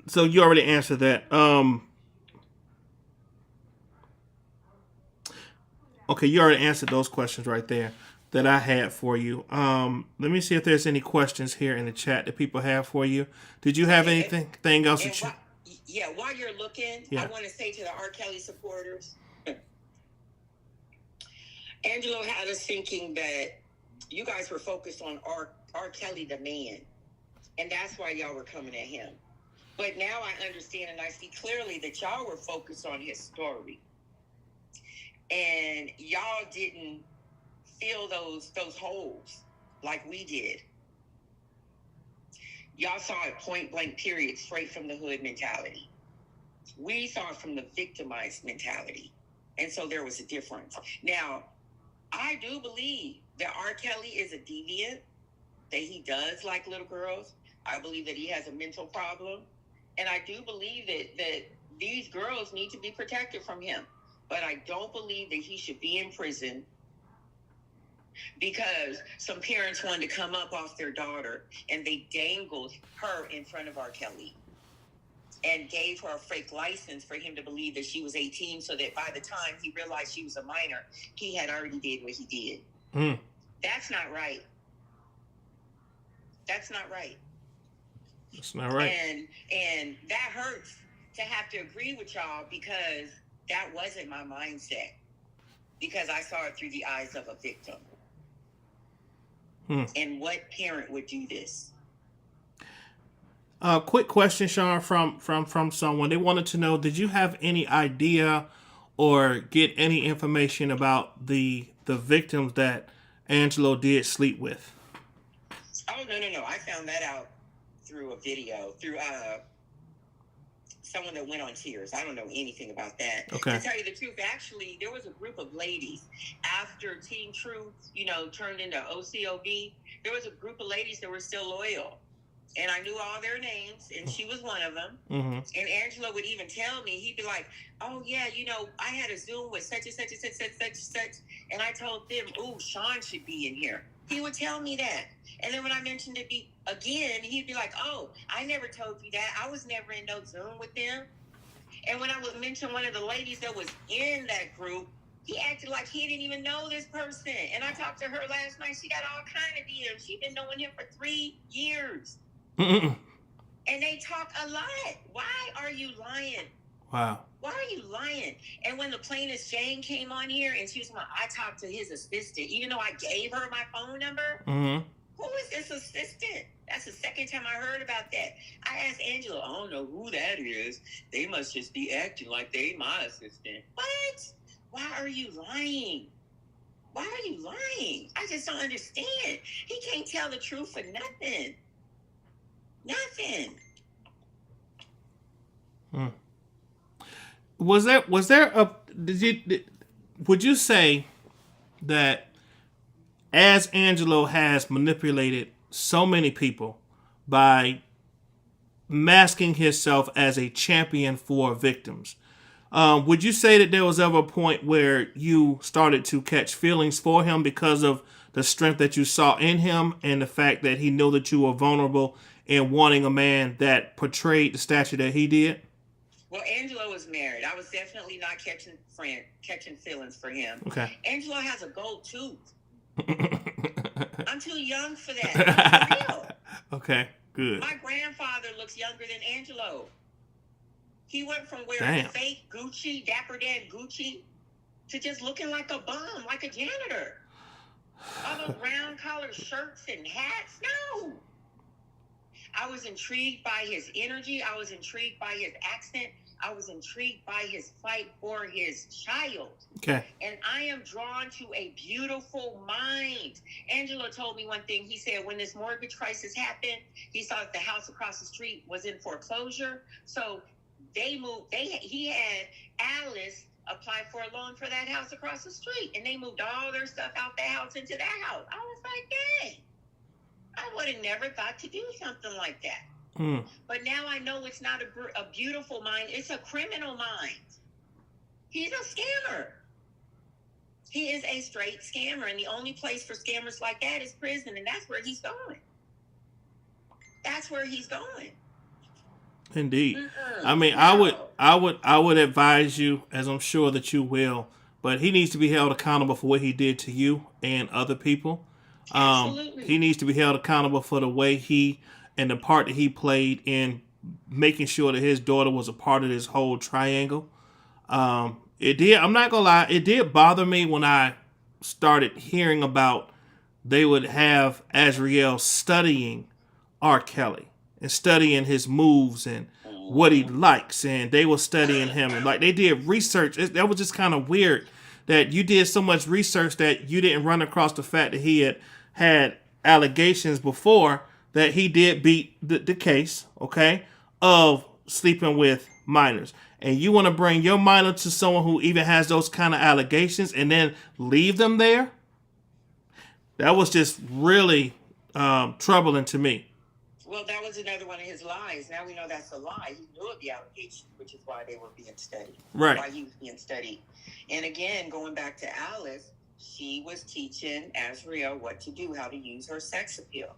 So you already answered that. Okay, you already answered those questions right there that I had for you. Let me see if there's any questions here in the chat that people have for you. Did you have anything else? While you're looking, I want to say to the R. Kelly supporters, Angelo had us thinking that you guys were focused on R. Kelly, the man, and that's why y'all were coming at him. But now I understand and I see clearly that y'all were focused on his story. And y'all didn't fill those holes like we did. Y'all saw it point blank, period, straight from the hood mentality. We saw it from the victimized mentality. And so there was a difference. Now, I do believe that R. Kelly is a deviant, that he does like little girls. I believe that he has a mental problem. And I do believe that these girls need to be protected from him. But I don't believe that he should be in prison because some parents wanted to come up off their daughter and they dangled her in front of R. Kelly and gave her a fake license for him to believe that she was 18 so that by the time he realized she was a minor, he had already did what he did. That's not right. That's not right. That's not right. And that hurts to have to agree with y'all because that wasn't my mindset. Because I saw it through the eyes of a victim. And what parent would do this? Quick question, Sean, from someone. They wanted to know, did you have any idea or get any information about the victims that Angelo did sleep with? Oh, no. I found that out through a video, through someone that went on Tears. I don't know anything about that. Okay. To tell you the truth, actually, there was a group of ladies after Team Truth, turned into OCOB. There was a group of ladies that were still loyal. And I knew all their names, and she was one of them. Mm-hmm. And Angelo would even tell me, he'd be like, oh, yeah, I had a Zoom with such and such and such and such and such. And I told them, oh, Sean should be in here. He would tell me that. And then when I mentioned it again, he'd be like, oh, I never told you that. I was never in no Zoom with them. And when I would mention one of the ladies that was in that group, he acted like he didn't even know this person. And I talked to her last night. She got all kind of DMs. She's been knowing him for 3 years. Mm-mm. And they talk a lot. Why are you lying? Wow. Why are you lying? And when the plaintiff Jane came on here and she was like, I talked to his assistant, even though I gave her my phone number. Mm-hmm. Who is this assistant? That's the second time I heard about that. I asked Angelo, I don't know who that is. They must just be acting like they my assistant. What? Why are you lying? Why are you lying? I just don't understand. He can't tell the truth for nothing. Nothing. Would you say that as Angelo has manipulated so many people by masking himself as a champion for victims, would you say that there was ever a point where you started to catch feelings for him because of the strength that you saw in him and the fact that he knew that you were vulnerable and wanting a man that portrayed the stature that he did? Well, Angelo was married. I was definitely not catching feelings for him. Okay. Angelo has a gold tooth. I'm too young for that. For real. Okay, good. My grandfather looks younger than Angelo. He went from wearing fake Gucci, Dapper Dan Gucci, to just looking like a bum, like a janitor. All those round collar shirts and hats. No. I was intrigued by his energy. I was intrigued by his accent. I was intrigued by his fight for his child. Okay. And I am drawn to a beautiful mind. Angelo told me one thing. He said when this mortgage crisis happened, he saw that the house across the street was in foreclosure. So they moved. He had Alice apply for a loan for that house across the street. And they moved all their stuff out the house into that house. I was like, dang. I would have never thought to do something like that. But now I know it's not a beautiful mind. It's a criminal mind. He's a scammer. He is a straight scammer. And the only place for scammers like that is prison. And that's where he's going. That's where he's going. Indeed. I mean, no. I would advise you, as I'm sure that you will, but he needs to be held accountable for what he did to you and other people. Absolutely. He needs to be held accountable for the way he and the part that he played in making sure that his daughter was a part of this whole triangle. It did. I'm not gonna lie. It did bother me when I started hearing about they would have Azriel studying R. Kelly and studying his moves and what he likes, and they were studying him and like they did research. That was just kind of weird that you did so much research that you didn't run across the fact that he had allegations before that he did beat the case, okay, of sleeping with minors. And you want to bring your minor to someone who even has those kind of allegations and then leave them there? That was just really troubling to me. Well, that was another one of his lies. Now we know that's a lie. He knew of the allegations, which is why they were being studied. Right. Why he was being studied. And again, going back to Alice, she was teaching Azriel what to do, how to use her sex appeal.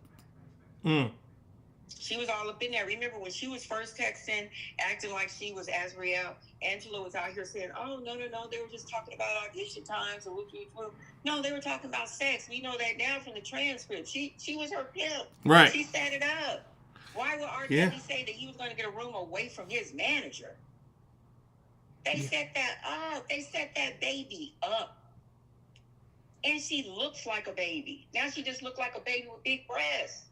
She was all up in there. Remember when she was first texting, acting like she was Azriel, Angelo was out here saying, oh, no, they were just talking about audition times. Or no, they were talking about sex. We know that now from the transcript. She was her pimp. Right. She set it up. Why would R. Kelly say that he was going to get a room away from his manager? They set that up. They set that baby up. And she looks like a baby. Now she just looked like a baby with big breasts.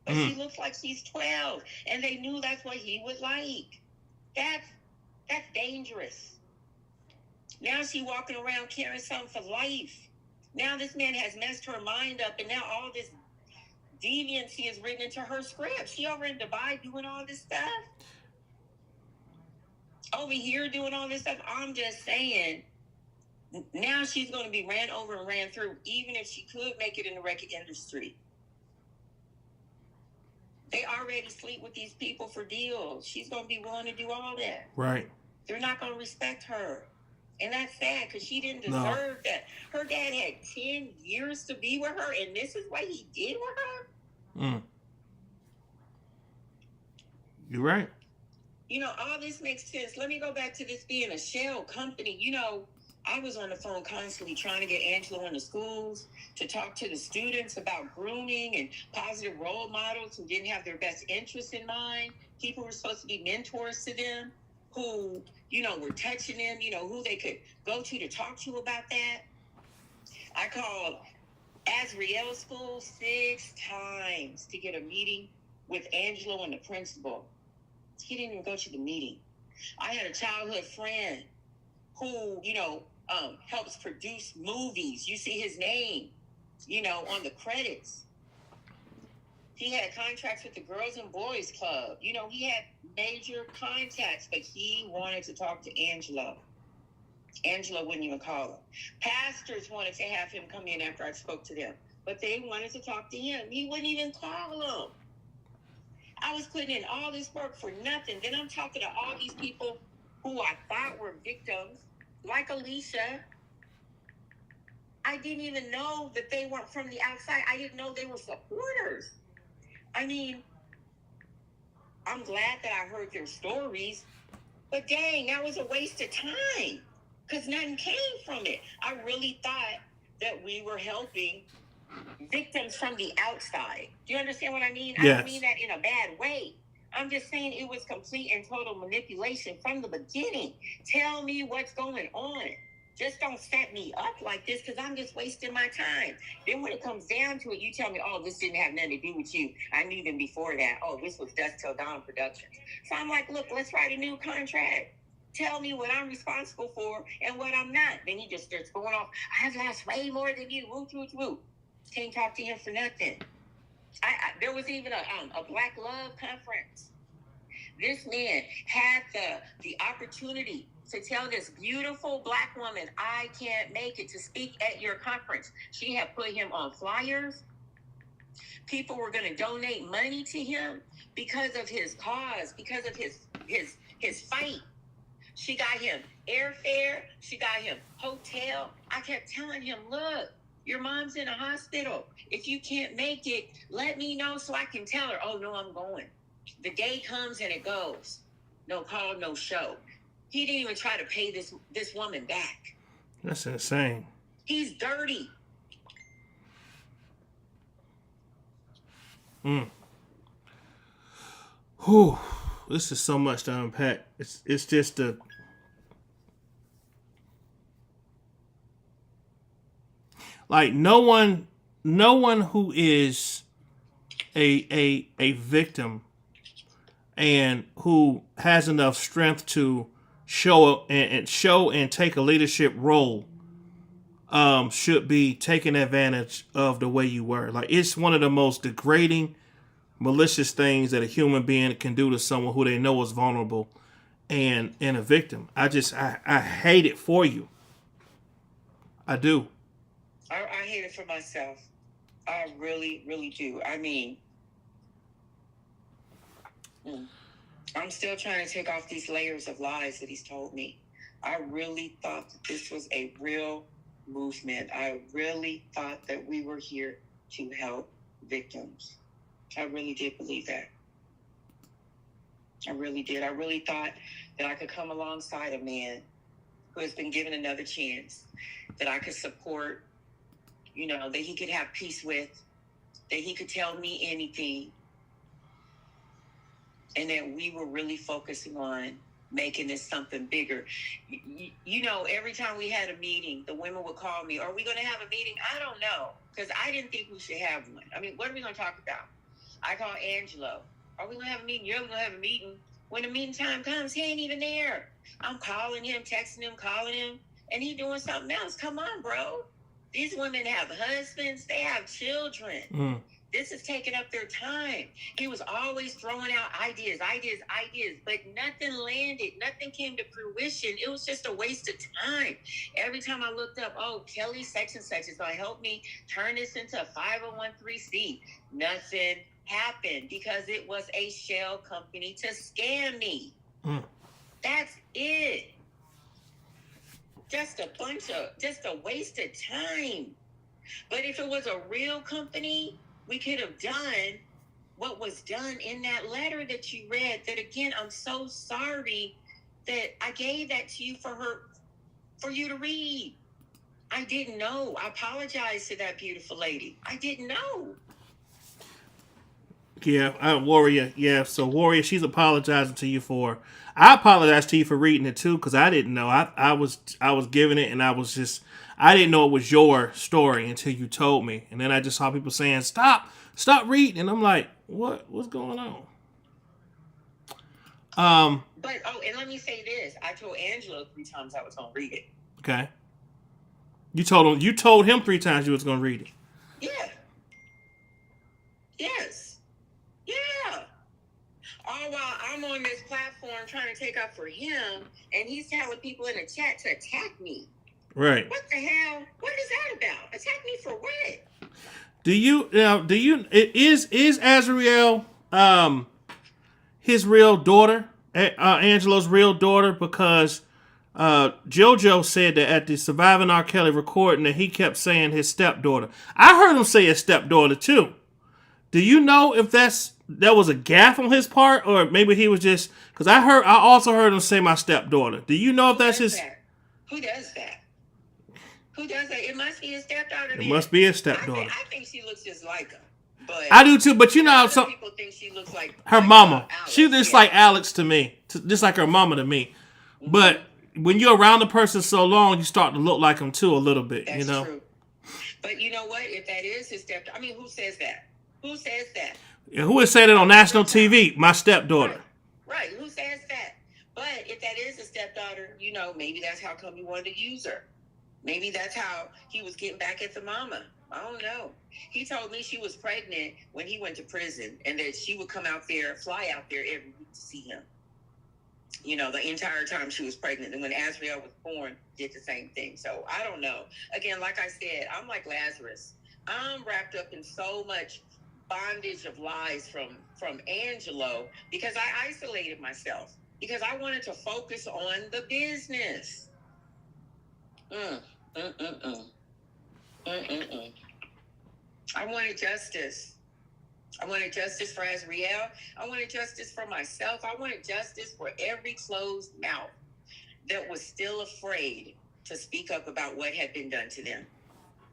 But she looks like she's 12. And they knew that's what he was like. That's dangerous. Now she walking around carrying something for life. Now this man has messed her mind up. And now all this deviancy is written into her script. She over in Dubai doing all this stuff. Over here doing all this stuff. I'm just saying, now she's going to be ran over and ran through, even if she could make it in the record industry. They already sleep with these people for deals. She's going to be willing to do all that. Right. They're not going to respect her. And that's sad because she didn't deserve that. Her dad had 10 years to be with her, and this is what he did with her? You're right. You know, all this makes sense. Let me go back to this being a shell company. You know, I was on the phone constantly trying to get Angelo in the schools to talk to the students about grooming and positive role models who didn't have their best interests in mind. People were supposed to be mentors to them who, you know, were touching them, you know, who they could go to talk to about that. I called Azriel School 6 times to get a meeting with Angelo and the principal. He didn't even go to the meeting. I had a childhood friend who, you know, helps produce movies. You see his name, you know, on the credits. He had contracts with the Girls and Boys Club. You know, he had major contacts, but he wanted to talk to Angelo. Angelo wouldn't even call him. Pastors wanted to have him come in after I spoke to them, but they wanted to talk to him. He wouldn't even call them. I was putting in all this work for nothing. Then I'm talking to all these people who I thought were victims, like Alicia. I didn't even know that they weren't from the outside. I didn't know they were supporters. I mean, I'm glad that I heard their stories, but dang, that was a waste of time because nothing came from it. I really thought that we were helping victims from the outside. Do you understand what I mean? Yes. I don't mean that in a bad way. I'm just saying it was complete and total manipulation from the beginning. Tell me what's going on. Just don't set me up like this because I'm just wasting my time. Then when it comes down to it, you tell me, oh, this didn't have nothing to do with you. I knew them before that. Oh, this was Dust Till Dawn Productions. So I'm like, look, let's write a new contract. Tell me what I'm responsible for and what I'm not. Then he just starts going off. I've lost way more than you. Woo, woo, woo. Can't talk to him for nothing. There was even a Black Love conference. This man had the opportunity to tell this beautiful Black woman, I can't make it to speak at your conference. She had put him on flyers. People were going to donate money to him because of his cause, because of his fight. She got him airfare. She got him hotel. I kept telling him, look, your mom's in a hospital. If you can't make it, let me know so I can tell her, oh, no, I'm going. The day comes and it goes. No call, no show. He didn't even try to pay this woman back. That's insane. He's dirty. Whew. This is so much to unpack. It's just a... Like, no one who is a victim and who has enough strength to show and take a leadership role should be taking advantage of the way you were. Like, it's one of the most degrading, malicious things that a human being can do to someone who they know is vulnerable and a victim. I hate it for you. I do. I hate it for myself. I really, really do. I mean, I'm still trying to take off these layers of lies that he's told me. I really thought that this was a real movement. I really thought that we were here to help victims. I really did believe that. I really did. I really thought that I could come alongside a man who has been given another chance, that I could support, you know, that he could have peace with, that he could tell me anything, and that we were really focusing on making this something bigger. You know, every time we had a meeting, the women would call me, are we going to have a meeting? I don't know, because I didn't think we should have one. I mean, what are we going to talk about? I call Angelo. Are we going to have a meeting? You're going to have a meeting. When the meeting time comes, he ain't even there. I'm calling him, texting him, calling him, and he doing something else. Come on, bro. These women have husbands. They have children. This is taking up their time. He was always throwing out ideas, but nothing landed. Nothing came to fruition. It was just a waste of time. Every time I looked up, oh, Kelly such and such is going to help me turn this into a 501c. Nothing happened because it was a shell company to scam me. That's it. Just a waste of time. But if it was a real company, we could have done what was done in that letter that you read. That again, I'm so sorry that I gave that to you for you to read. I didn't know. I apologize to that beautiful lady. I didn't know. Yeah, Warrior. Yeah, so Warrior, she's apologizing to you for. I apologize to you for reading it too, because I didn't know. I was giving it, and I didn't know it was your story until you told me, and then I just saw people saying, "Stop reading," and I'm like, what's going on? But and let me say this: I told Angelo 3 times I was gonna read it. Okay. You told him 3 times you was gonna read it. Yeah. Yes. Yeah. All while I'm on this platform trying to take up for him, and he's telling people in the chat to attack me. Right. What the hell? What is that about? Attack me for what? Is Azriel his real daughter, Angelo's real daughter? Because JoJo said that at the Surviving R. Kelly recording that he kept saying his stepdaughter. I heard him say his stepdaughter too. Do you know if that was a gaffe on his part, or maybe he was just, because I also heard him say my stepdaughter. Do you know if that's his? Who does that? Who does that? It must be his stepdaughter. It must be his stepdaughter. I think she looks just like him. But I do too, but you know, some people think she looks like her mama. Alex. She just like Alex to me, just like her mama to me. Mm-hmm. But when you're around the person so long, you start to look like him too a little bit. That's you know. True. But you know what? If that is his stepdaughter, I mean, who says that? Who says that? Yeah, who would say that on national TV? My stepdaughter. Right. Who says that? But if that is a stepdaughter, you know, maybe that's how come he wanted to use her. Maybe that's how he was getting back at the mama. I don't know. He told me she was pregnant when he went to prison, and that she would fly out there every week to see him. You know, the entire time she was pregnant. And when Azriel was born, did the same thing. So I don't know. Again, like I said, I'm like Lazarus. I'm wrapped up in so much bondage of lies from Angelo because I isolated myself because I wanted to focus on the business. I wanted justice. I wanted justice for Azriel. I wanted justice for myself. I wanted justice for every closed mouth that was still afraid to speak up about what had been done to them.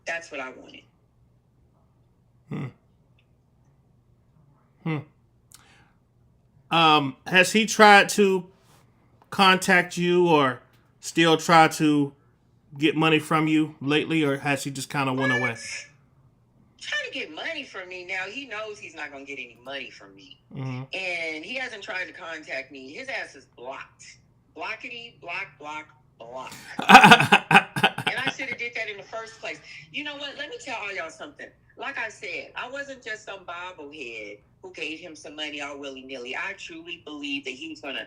That's what I wanted. Has he tried to contact you or still try to get money from you lately, or has he just kind of went away? Trying to get money from me now. He knows he's not going to get any money from me. Mm-hmm. And he hasn't tried to contact me. His ass is blocked. Blockity, block. And I should have did that in the first place. You know what? Let me tell all y'all something. Like I said, I wasn't just some bobblehead who gave him some money all willy-nilly. I truly believed that he was going to,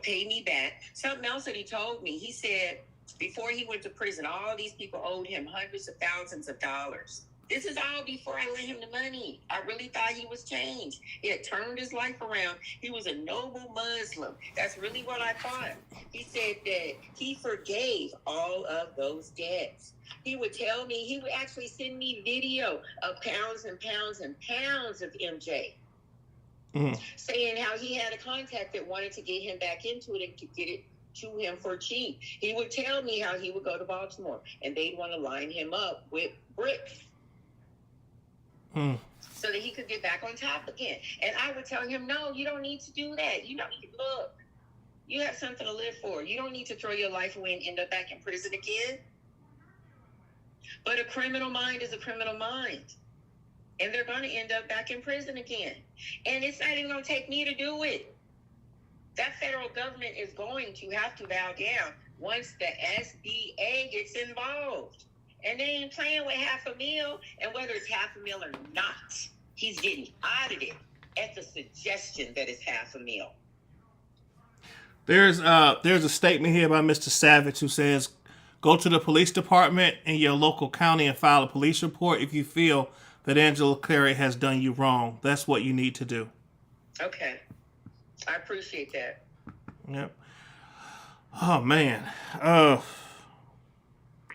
pay me back. Something else that he told me, he said before he went to prison, all these people owed him hundreds of thousands of dollars. This is all before I lent him the money. I really thought he was changed. He had turned his life around. He was a noble Muslim. That's really what I thought. He said that he forgave all of those debts. He would tell me, he would actually send me video of pounds and pounds and pounds of MJ. Saying how he had a contact that wanted to get him back into it and to get it to him for cheap. He would tell me how he would go to Baltimore and they'd want to line him up with bricks. So that he could get back on top again. And I would tell him, no, you don't need to do that. Look, you have something to live for. You don't need to throw your life away and end up back in prison again. But a criminal mind is a criminal mind. And they're going to end up back in prison again. And it's not even going to take me to do it. That federal government is going to have to bow down once the SBA gets involved. And they ain't playing with $500,000, and whether it's $500,000 or not, He's getting audited at the suggestion that it's half a meal. There's a statement here by Mr. Savage who says, go to the police department in your local county and file a police report if you feel that Angelo Clary has done you wrong. That's what you need to do. Okay. I appreciate that. Yep. Oh, man.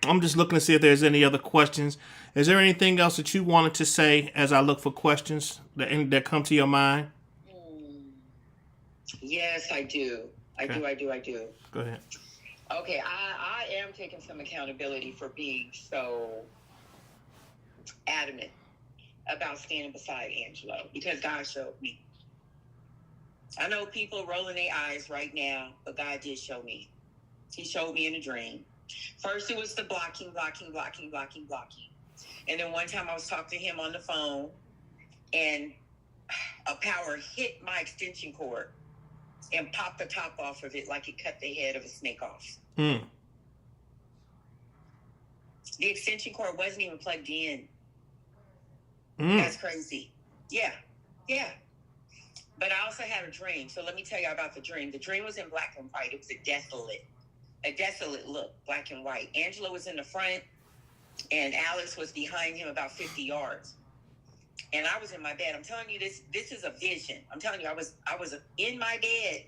I'm just looking to see if there's any other questions. Is there anything else that you wanted to say as I look for questions that come to your mind? Yes, I do. Okay. I do. Go ahead. Okay, I am taking some accountability for being so adamant about standing beside Angelo because God showed me. I know people rolling their eyes right now, but God did show me. He showed me in a dream. First, it was the blocking. And then one time I was talking to him on the phone, and a power hit my extension cord and popped the top off of it like it cut the head of a snake off. The extension cord wasn't even plugged in. That's crazy. Yeah. But I also had a dream. So let me tell you about the dream. The dream was in black and white. It was a desolate look, black and white. Angelo was in the front, and Alex was behind him about 50 yards. And I was in my bed. I'm telling you, this is a vision. I'm telling you, I was in my bed.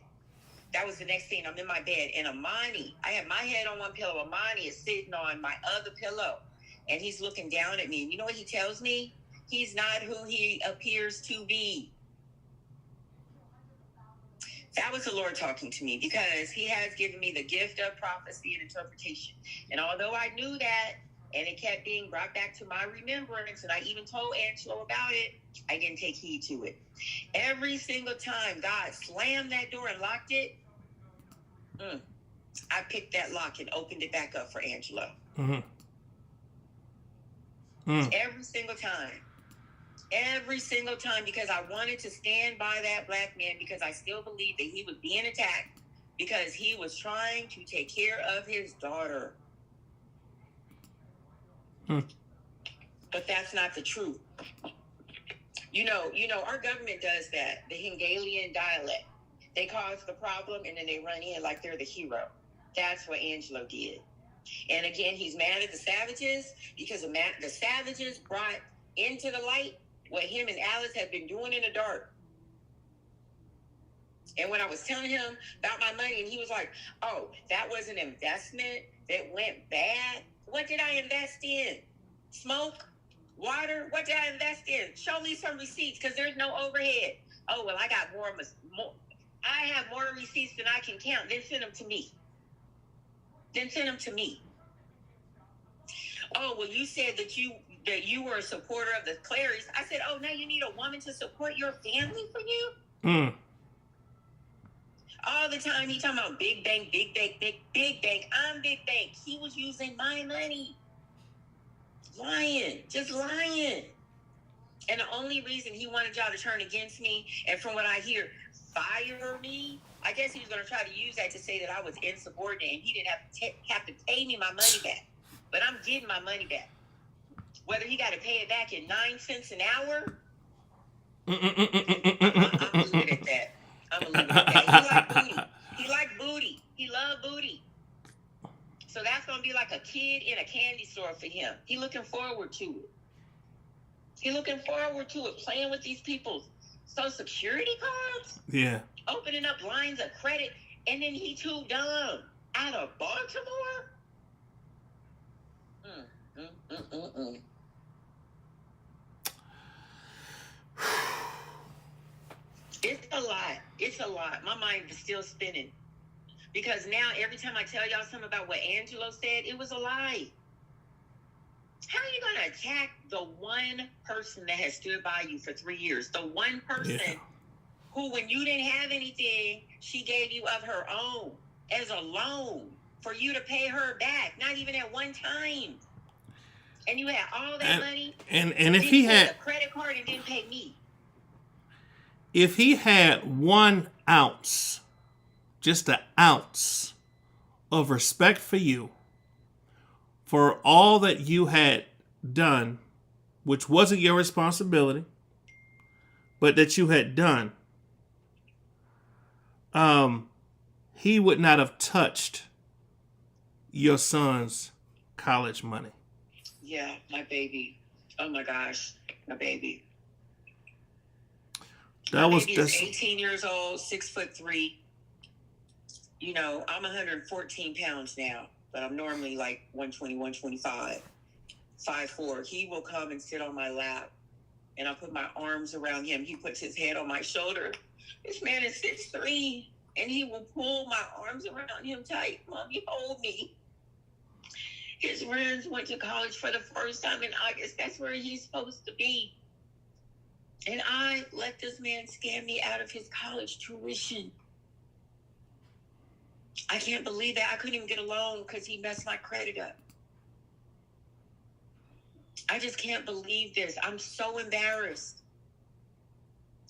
That was the next thing. I'm in my bed, and Amani, I had my head on one pillow. Amani is sitting on my other pillow, and he's looking down at me. And you know what he tells me? He's not who he appears to be. That was the Lord talking to me because he has given me the gift of prophecy and interpretation. And although I knew that, and it kept being brought back to my remembrance, and I even told Angelo about it, I didn't take heed to it. Every single time God slammed that door and locked it, I picked that lock and opened it back up for Angelo. Every single time, because I wanted to stand by that black man, because I still believed that he was being attacked because he was trying to take care of his daughter. But that's not the truth. You know, our government does that. The Hungarian dialect. They cause the problem and then they run in like they're the hero. That's what Angelo did. And again, he's mad at the savages because the savages brought into the light what him and Alice had been doing in the dark. And when I was telling him about my money, and he was like, oh, that was an investment that went bad. What did I invest in? Smoke? Water? What did I invest in? Show me some receipts, because there's no overhead. Oh, well, I got more. I have more receipts than I can count. Then send them to me. Oh, well, you said that you were a supporter of the Clarys. I said, oh, now you need a woman to support your family for you? All the time he talking about big bank. I'm big bank. He was using my money. Just lying. And the only reason he wanted y'all to turn against me, and from what I hear, fire me, I guess he was going to try to use that to say that I was insubordinate and he didn't have to pay me my money back. But I'm getting my money back. Whether he got to pay it back in 9 cents an hour, I'm going to leave it at that. He liked booty. He loved booty. So that's going to be like a kid in a candy store for him. He looking forward to it. Playing with these people's Social Security cards. Yeah. Opening up lines of credit. And then he too dumb. Out of Baltimore? It's a lot. My mind is still spinning. Because now every time I tell y'all something about what Angelo said, it was a lie. How are you going to attack the one person that has stood by you for 3 years? The one person who, when you didn't have anything, she gave you of her own as a loan for you to pay her back, not even at one time. And you had all that money. And if he had a credit card and didn't pay me. If he had 1 ounce, just an ounce of respect for you, for all that you had done, which wasn't your responsibility, but that you had done, he would not have touched your son's college money. Yeah, my baby. Oh my gosh, my baby. My baby is 18 years old, 6'3". You know, I'm 114 pounds now, but I'm normally like 120, 125, 5'4". He will come and sit on my lap, and I'll put my arms around him. He puts his head on my shoulder. This man is 6'3", and he will pull my arms around him tight. Mommy, hold me. His friends went to college for the first time in August. That's where he's supposed to be. And I let this man scam me out of his college tuition. I can't believe that. I couldn't even get a loan because he messed my credit up. I just can't believe this. I'm so embarrassed.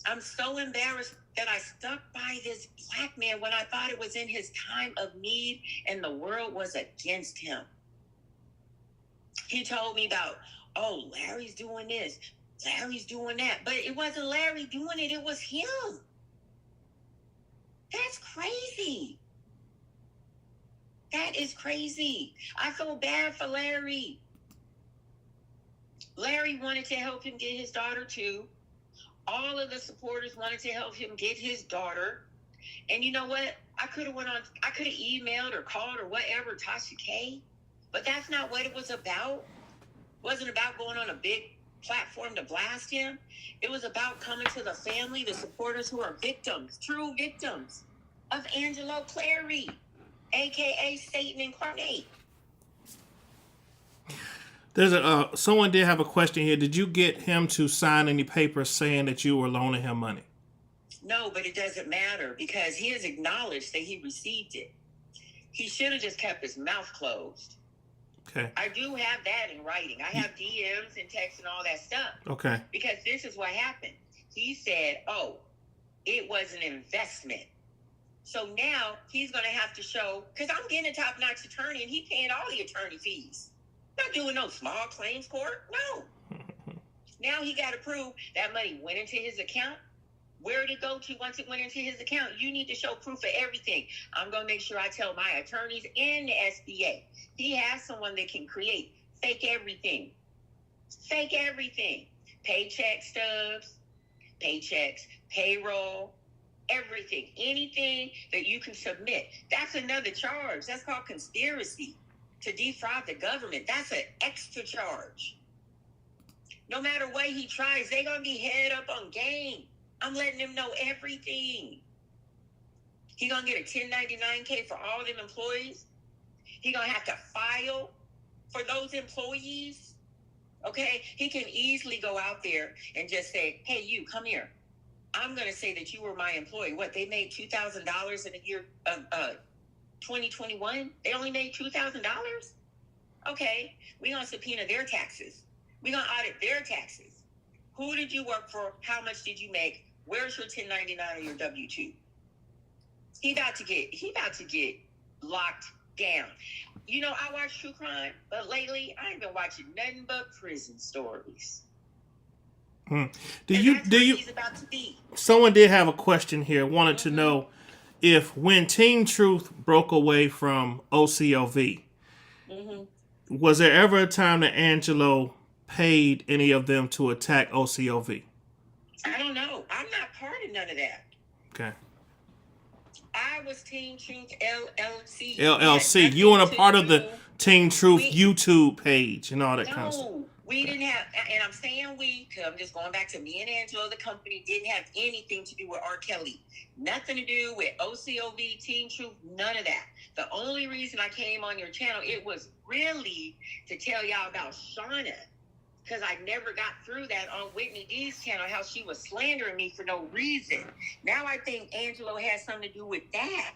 I'm so embarrassed that I stuck by this black man when I thought it was in his time of need and the world was against him. He told me about, oh, Larry's doing this, Larry's doing that. But it wasn't Larry doing it, it was him. That's crazy. That is crazy. I feel bad for Larry. Larry wanted to help him get his daughter too. All of the supporters wanted to help him get his daughter. And you know what? I could have emailed or called or whatever Tasha K. But that's not what it was about. It wasn't about going on a big platform to blast him. It was about coming to the family, the supporters who are victims, true victims of Angelo Clary, a.k.a. Satan incarnate. There's someone did have a question here. Did you get him to sign any papers saying that you were loaning him money? No, but it doesn't matter because he has acknowledged that he received it. He should have just kept his mouth closed. Okay. I do have that in writing. I have DMs and texts and all that stuff. Okay. Because this is what happened. He said, oh, it was an investment. So now he's going to have to show, because I'm getting a top-notch attorney and he paying all the attorney fees. Not doing no small claims court. No. Now he got to prove that money went into his account. Where did it go to once it went into his account? You need to show proof of everything. I'm going to make sure I tell my attorneys and the SBA. He has someone that can create fake everything. Fake everything. Paycheck stubs, paychecks, payroll, everything. Anything that you can submit. That's another charge. That's called conspiracy to defraud the government. That's an extra charge. No matter what he tries, they're going to be head up on game. I'm letting him know everything. He going to get a 1099K for all them employees. He going to have to file for those employees. Okay? He can easily go out there and just say, hey, you, come here. I'm going to say that you were my employee. What, they made $2,000 in a year of 2021? They only made $2,000? Okay, we're going to subpoena their taxes. We're going to audit their taxes. Who did you work for? How much did you make? Where's your 1099 or your W-2? He about to get locked down. You know, I watch true crime, but lately I ain't been watching nothing but prison stories. Do you he's about to be. Someone did have a question here, wanted to know if when Team Truth broke away from OCLV, was there ever a time that Angelo paid any of them to attack OCLV? I don't know. I'm not part of none of that. Okay. I was Team Truth LLC. LLC. You weren't a part of the Team Truth YouTube page and all that kind of stuff. No, we didn't have, and I'm saying we, because I'm just going back to me and Angelo, the company didn't have anything to do with R. Kelly. Nothing to do with OCLV, Team Truth, none of that. The only reason I came on your channel, it was really to tell y'all about Shauna. Because I never got through that on Whitney D's channel, how she was slandering me for no reason. Now I think Angelo has something to do with that.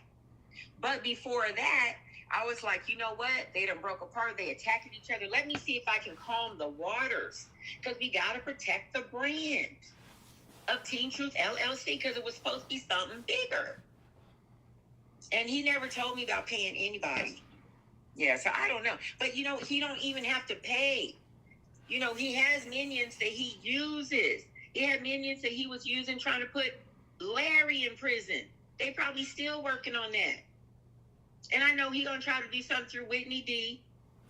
But before that, I was like, you know what? They done broke apart. They attacked each other. Let me see if I can calm the waters. Because we got to protect the brand of Team Truth LLC because it was supposed to be something bigger. And he never told me about paying anybody. Yeah, so I don't know. But, you know, he don't even have to pay. You know, he has minions that he uses. He had minions that he was using trying to put Larry in prison. They probably still working on that. And I know he gonna try to do something through Whitney D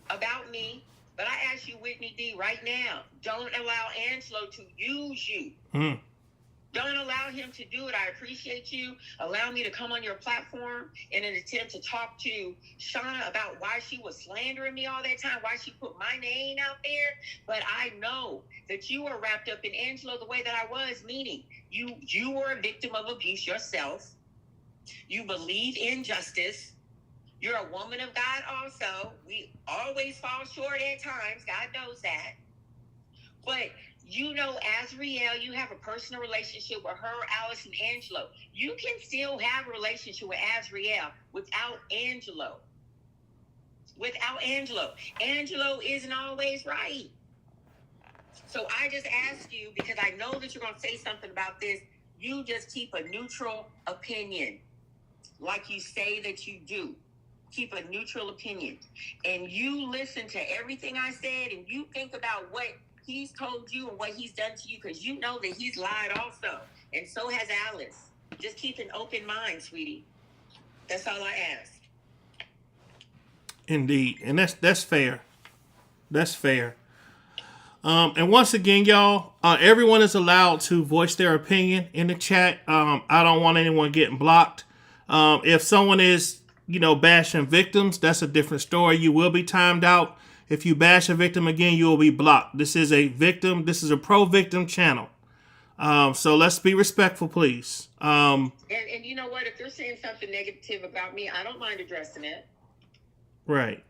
about me. But I ask you, Whitney D, right now, don't allow Angelo to use you. Don't allow him to do it. I appreciate you. Allow me to come on your platform in an attempt to talk to Shauna about why she was slandering me all that time, why she put my name out there. But I know that you were wrapped up in Angelo the way that I was, meaning you were a victim of abuse yourself. You believe in justice. You're a woman of God also. We always fall short at times. God knows that. But you know, Azriel, you have a personal relationship with her, Alice, and Angelo. You can still have a relationship with Azriel without Angelo. Without Angelo. Angelo isn't always right. So I just ask you, because I know that you're going to say something about this, you just keep a neutral opinion, like you say that you do. Keep a neutral opinion. And you listen to everything I said, and you think about what he's told you and what he's done to you, because you know that he's lied also. And so has Alice. Just keep an open mind, sweetie. That's all I ask. Indeed. And that's fair. That's fair. And once again, y'all, everyone is allowed to voice their opinion in the chat. I don't want anyone getting blocked. If someone is, bashing victims, that's a different story. You will be timed out. If you bash a victim again, you will be blocked. This is a pro-victim channel. So let's be respectful, please. And you know what? If they're saying something negative about me, I don't mind addressing it. Right.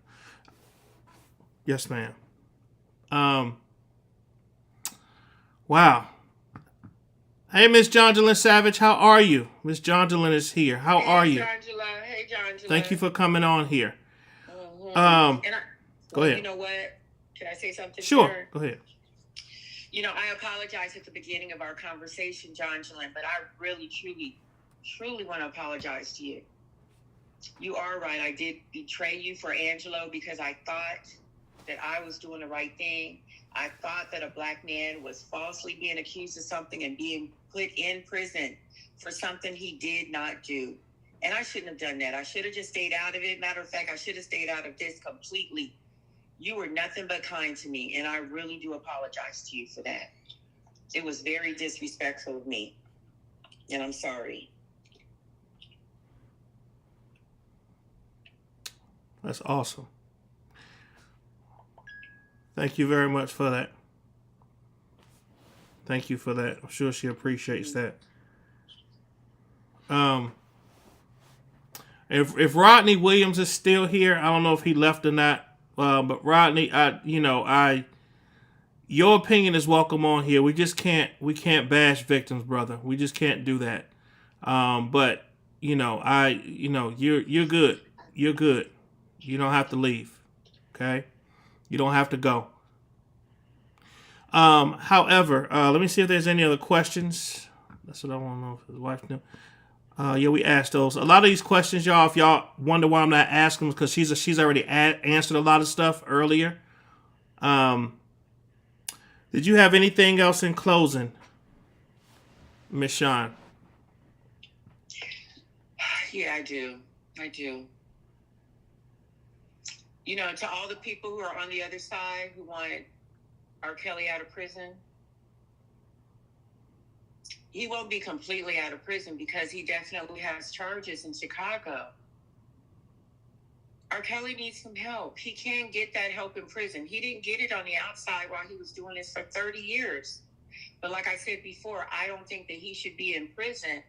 Yes, ma'am. Wow. Hey, Miss Jonjolyn Savage, how are you? Miss Jonjolyn is here. How are you? Hey, Jonjolyn. Thank you for coming on here. Go ahead. You know what? Can I say something? Sure. Go ahead. I apologize at the beginning of our conversation, Jonjolyn, but I really, truly want to apologize to you. You are right. I did betray you for Angelo because I thought that I was doing the right thing. I thought that a black man was falsely being accused of something and being put in prison for something he did not do. And I shouldn't have done that. I should have just stayed out of it. Matter of fact, I should have stayed out of this completely. You were nothing but kind to me, and I really do apologize to you for that. It was very disrespectful of me, and I'm sorry. That's awesome. Thank you very much for that. Thank you for that. I'm sure she appreciates that. If Rodney Williams is still here, I don't know if he left or not. But Rodney, your opinion is welcome on here. We can't bash victims, brother. We just can't do that. But you're good. You're good. You don't have to leave. Okay? You don't have to go. However, let me see if there's any other questions. That's what I want to know if his wife knew. Yeah, we asked those. A lot of these questions, y'all, if y'all wonder why I'm not asking them, because she's already answered a lot of stuff earlier. Did you have anything else in closing, Miss Sean? Yeah, I do. To all the people who are on the other side who want R. Kelly out of prison, he won't be completely out of prison because he definitely has charges in Chicago. R. Kelly needs some help. He can't get that help in prison. He didn't get it on the outside while he was doing this for 30 years. But like I said before, I don't think that he should be in prison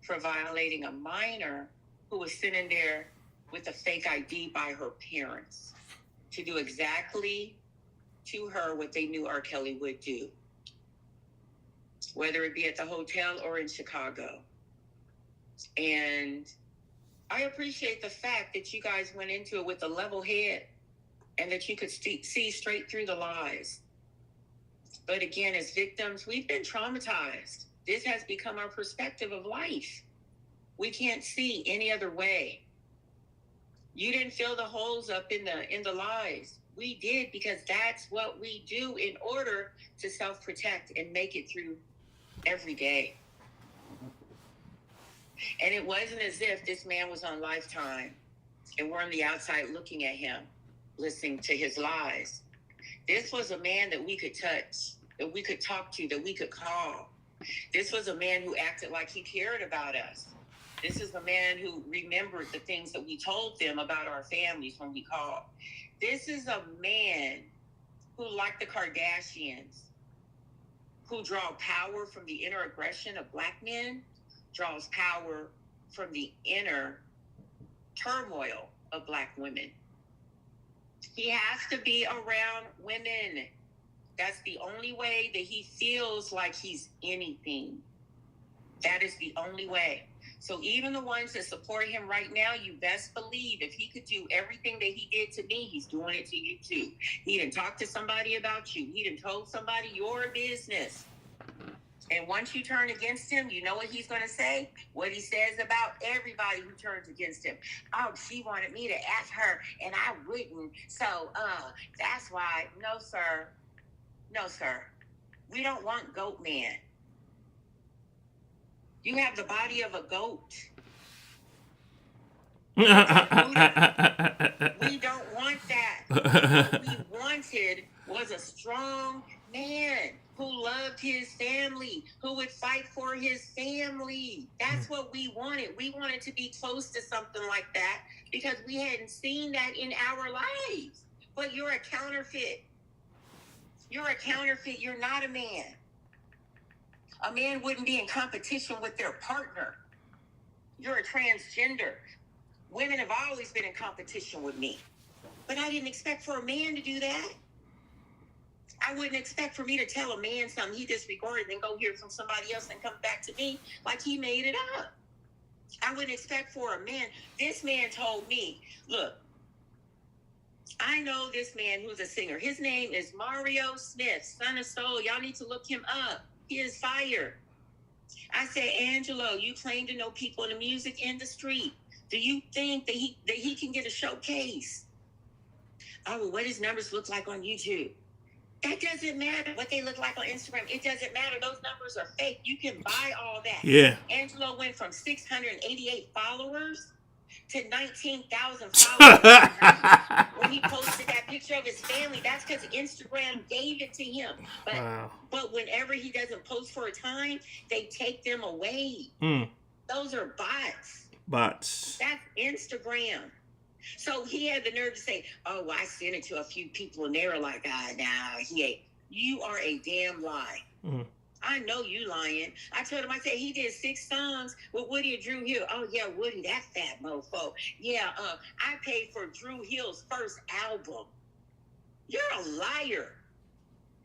for violating a minor who was sitting there with a fake ID by her parents to do exactly to her what they knew R. Kelly would do, whether it be at the hotel or in Chicago. And I appreciate the fact that you guys went into it with a level head and that you could see straight through the lies. But again, as victims, we've been traumatized. This has become our perspective of life. We can't see any other way. You didn't fill the holes up in the lies. We did, because that's what we do in order to self-protect and make it through every day. And it wasn't as if this man was on Lifetime and we're on the outside looking at him, listening to his lies. This was a man that we could touch, that we could talk to, that we could call. This was a man who acted like he cared about us. This is a man who remembered the things that we told them about our families when we called. This is a man who, like the Kardashians, who draw power from the inner aggression of Black men, draws power from the inner turmoil of Black women. He has to be around women. That's the only way that he feels like he's anything. That is the only way. So even the ones that support him right now, you best believe if he could do everything that he did to me, he's doing it to you too. He done talked to somebody about you. He done told somebody your business. And once you turn against him, you know what he's going to say? What he says about everybody who turns against him. Oh, she wanted me to ask her, and I wouldn't. So that's why. No, sir. No, sir. We don't want goat man. You have the body of a goat. We don't want that. What we wanted was a strong man who loved his family, who would fight for his family. That's what we wanted. We wanted to be close to something like that because we hadn't seen that in our lives. But you're a counterfeit. You're a counterfeit. You're not a man. A man wouldn't be in competition with their partner. You're a transgender. Women have always been in competition with me. But I didn't expect for a man to do that. I wouldn't expect for me to tell a man something he disregarded and go hear from somebody else and come back to me like he made it up. I wouldn't expect for a man. This man told me, look, I know this man who's a singer. His name is Mario Smith, Son of Soul. Y'all need to look him up. He is fire. I said, Angelo, you claim to know people in the music industry. Do you think that he can get a showcase? Oh, well, what his numbers look like on YouTube? That doesn't matter. What they look like on Instagram, it doesn't matter. Those numbers are fake. You can buy all that. Yeah. Angelo went from 688 followers to 19,000 followers. When he posted that picture of his family, that's because Instagram gave it to him. But whenever he doesn't post for a time, they take them away. Those are bots. Bots. That's Instagram. So he had the nerve to say, oh, I sent it to a few people and they were like, nah, he ain't. You are a damn lie. I know you lying. I told him, I said, he did 6 songs with Woody and Drew Hill. Oh, yeah, Woody, that fat mofo. Yeah, I paid for Drew Hill's first album. You're a liar.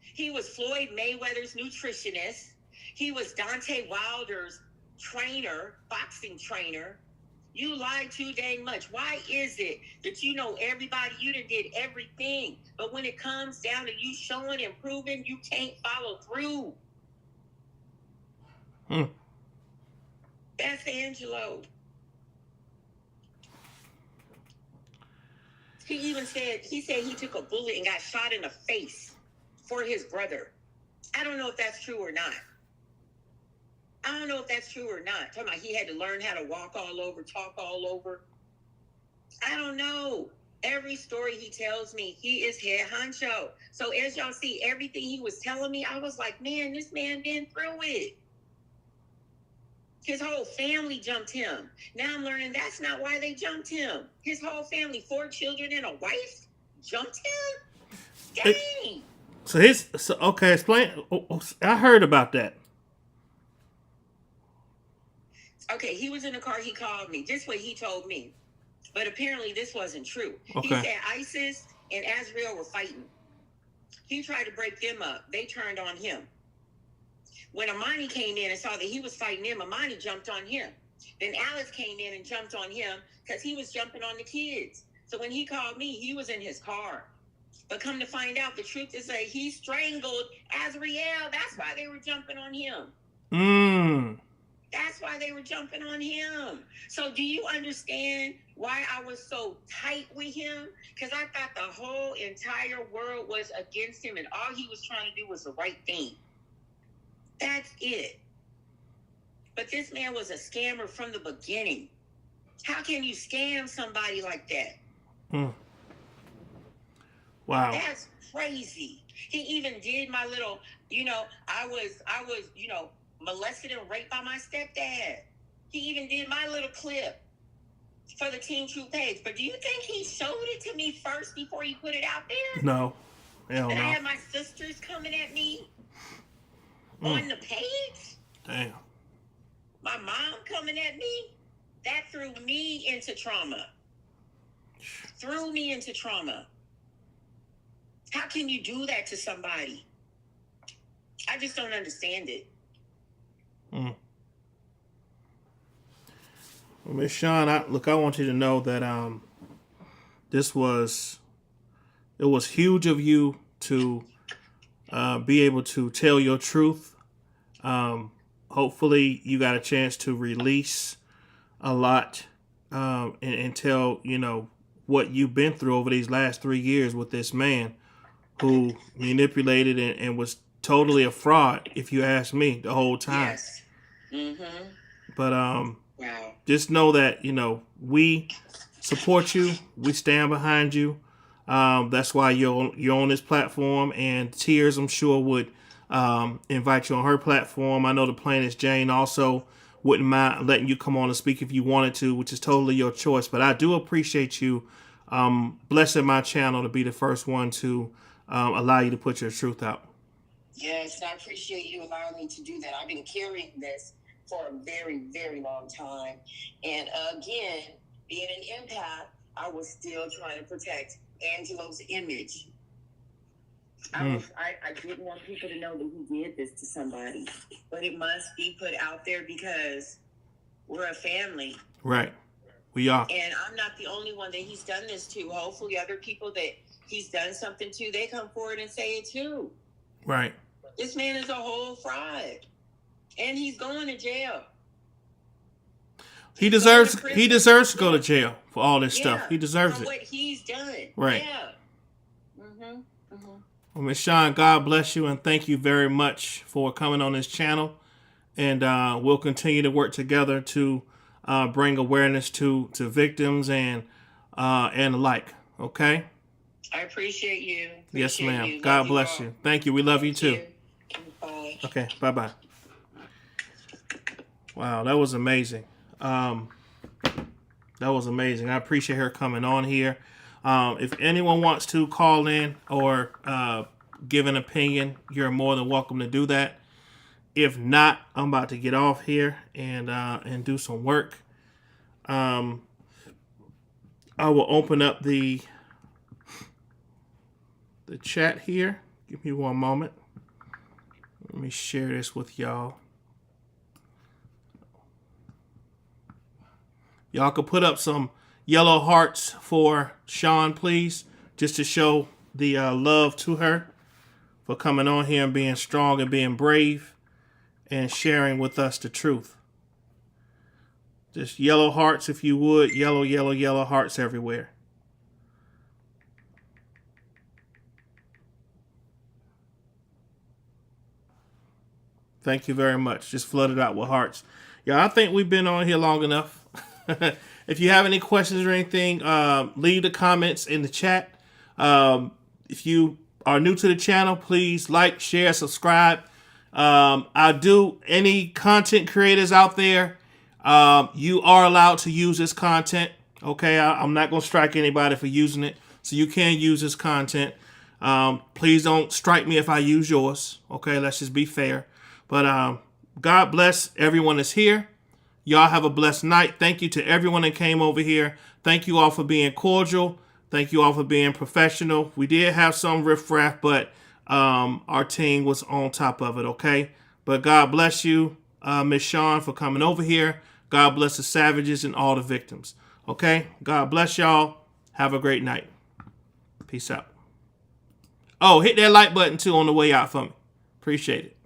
He was Floyd Mayweather's nutritionist. He was Deontay Wilder's trainer, boxing trainer. You lied too dang much. Why is it that you know everybody, you done did everything, but when it comes down to you showing and proving, you can't follow through? That's Angelo. He said he took a bullet and got shot in the face for his brother. I don't know if that's true or not. Talking about he had to learn how to walk all over, talk all over. I don't know. Every story he tells me, he is head honcho. So as y'all see, everything he was telling me, I was like, man, this man been through it. His whole family jumped him. Now I'm learning that's not why they jumped him. His whole family, 4 children and a wife, jumped him? Dang. Okay, explain. I heard about that. Okay, he was in the car, he called me. This way he told me. But apparently this wasn't true. Okay. He said ISIS and Azrael were fighting. He tried to break them up. They turned on him. When Amani came in and saw that he was fighting them, Amani jumped on him. Then Alice came in and jumped on him because he was jumping on the kids. So when he called me, he was in his car. But come to find out, the truth is that he strangled Azrael. That's why they were jumping on him. That's why they were jumping on him. So do you understand why I was so tight with him? Because I thought the whole entire world was against him and all he was trying to do was the right thing. That's it. But this man was a scammer from the beginning. How can you scam somebody like that? Wow. That's crazy. He even did my little, I was, molested and raped by my stepdad. He even did my little clip for the Team Truth page. But do you think he showed it to me first before he put it out there? No. Hell And no. I had my sisters coming at me on the page. Damn. My mom coming at me. That threw me into trauma. How can you do that to somebody? I just don't understand it. Well, Miss Sean, I want you to know that it was huge of you to be able to tell your truth. Hopefully, you got a chance to release a lot and tell what you've been through over these last 3 years with this man who manipulated and was totally a fraud, if you ask me, the whole time. Yes. Mm-hmm. But wow. Just know that we support you. We stand behind you. That's why you're on this platform. And Tears, I'm sure, would invite you on her platform. I know the plaintiff Jane also wouldn't mind letting you come on and speak if you wanted to, which is totally your choice. But I do appreciate you blessing my channel to be the first one to allow you to put your truth out. Yes, I appreciate you allowing me to do that. I've been carrying this for a very, very long time. And again, being an empath, I was still trying to protect Angelo's image. I didn't want people to know that he did this to somebody. But it must be put out there because we're a family. Right. We are. And I'm not the only one that he's done this to. Hopefully other people that he's done something to, they come forward and say it too. Right. This man is a whole fraud. And he's going to jail. He deserves to go to jail for all this stuff. He deserves for it. what he's done. Right. Yeah. Well, Ms. Sean, God bless you and thank you very much for coming on this channel. And we'll continue to work together to bring awareness to victims and the like. Okay? I appreciate you. Yes, ma'am. God bless you. Thank you. We love you too. Bye. Okay. Bye-bye. Wow, that was amazing. That was amazing. I appreciate her coming on here. If anyone wants to call in or give an opinion, you're more than welcome to do that. If not, I'm about to get off here and do some work. I will open up the chat here. Give me one moment. Let me share this with y'all. Y'all could put up some yellow hearts for Sean, please, just to show the love to her for coming on here and being strong and being brave and sharing with us the truth. Just yellow hearts, if you would. Yellow, yellow, yellow hearts everywhere. Thank you very much. Just flooded out with hearts. Yeah, I think we've been on here long enough. If you have any questions or anything, leave the comments in the chat. If you are new to the channel, please like, share, subscribe. Any content creators out there, you are allowed to use this content. Okay, I'm not going to strike anybody for using it. So you can use this content. Please don't strike me if I use yours. Okay, let's just be fair. But God bless everyone that's here. Y'all have a blessed night. Thank you to everyone that came over here. Thank you all for being cordial. Thank you all for being professional. We did have some riffraff, but our team was on top of it, okay? But God bless you, Miss Sean, for coming over here. God bless the savages and all the victims, okay? God bless y'all. Have a great night. Peace out. Oh, hit that like button, too, on the way out for me. Appreciate it.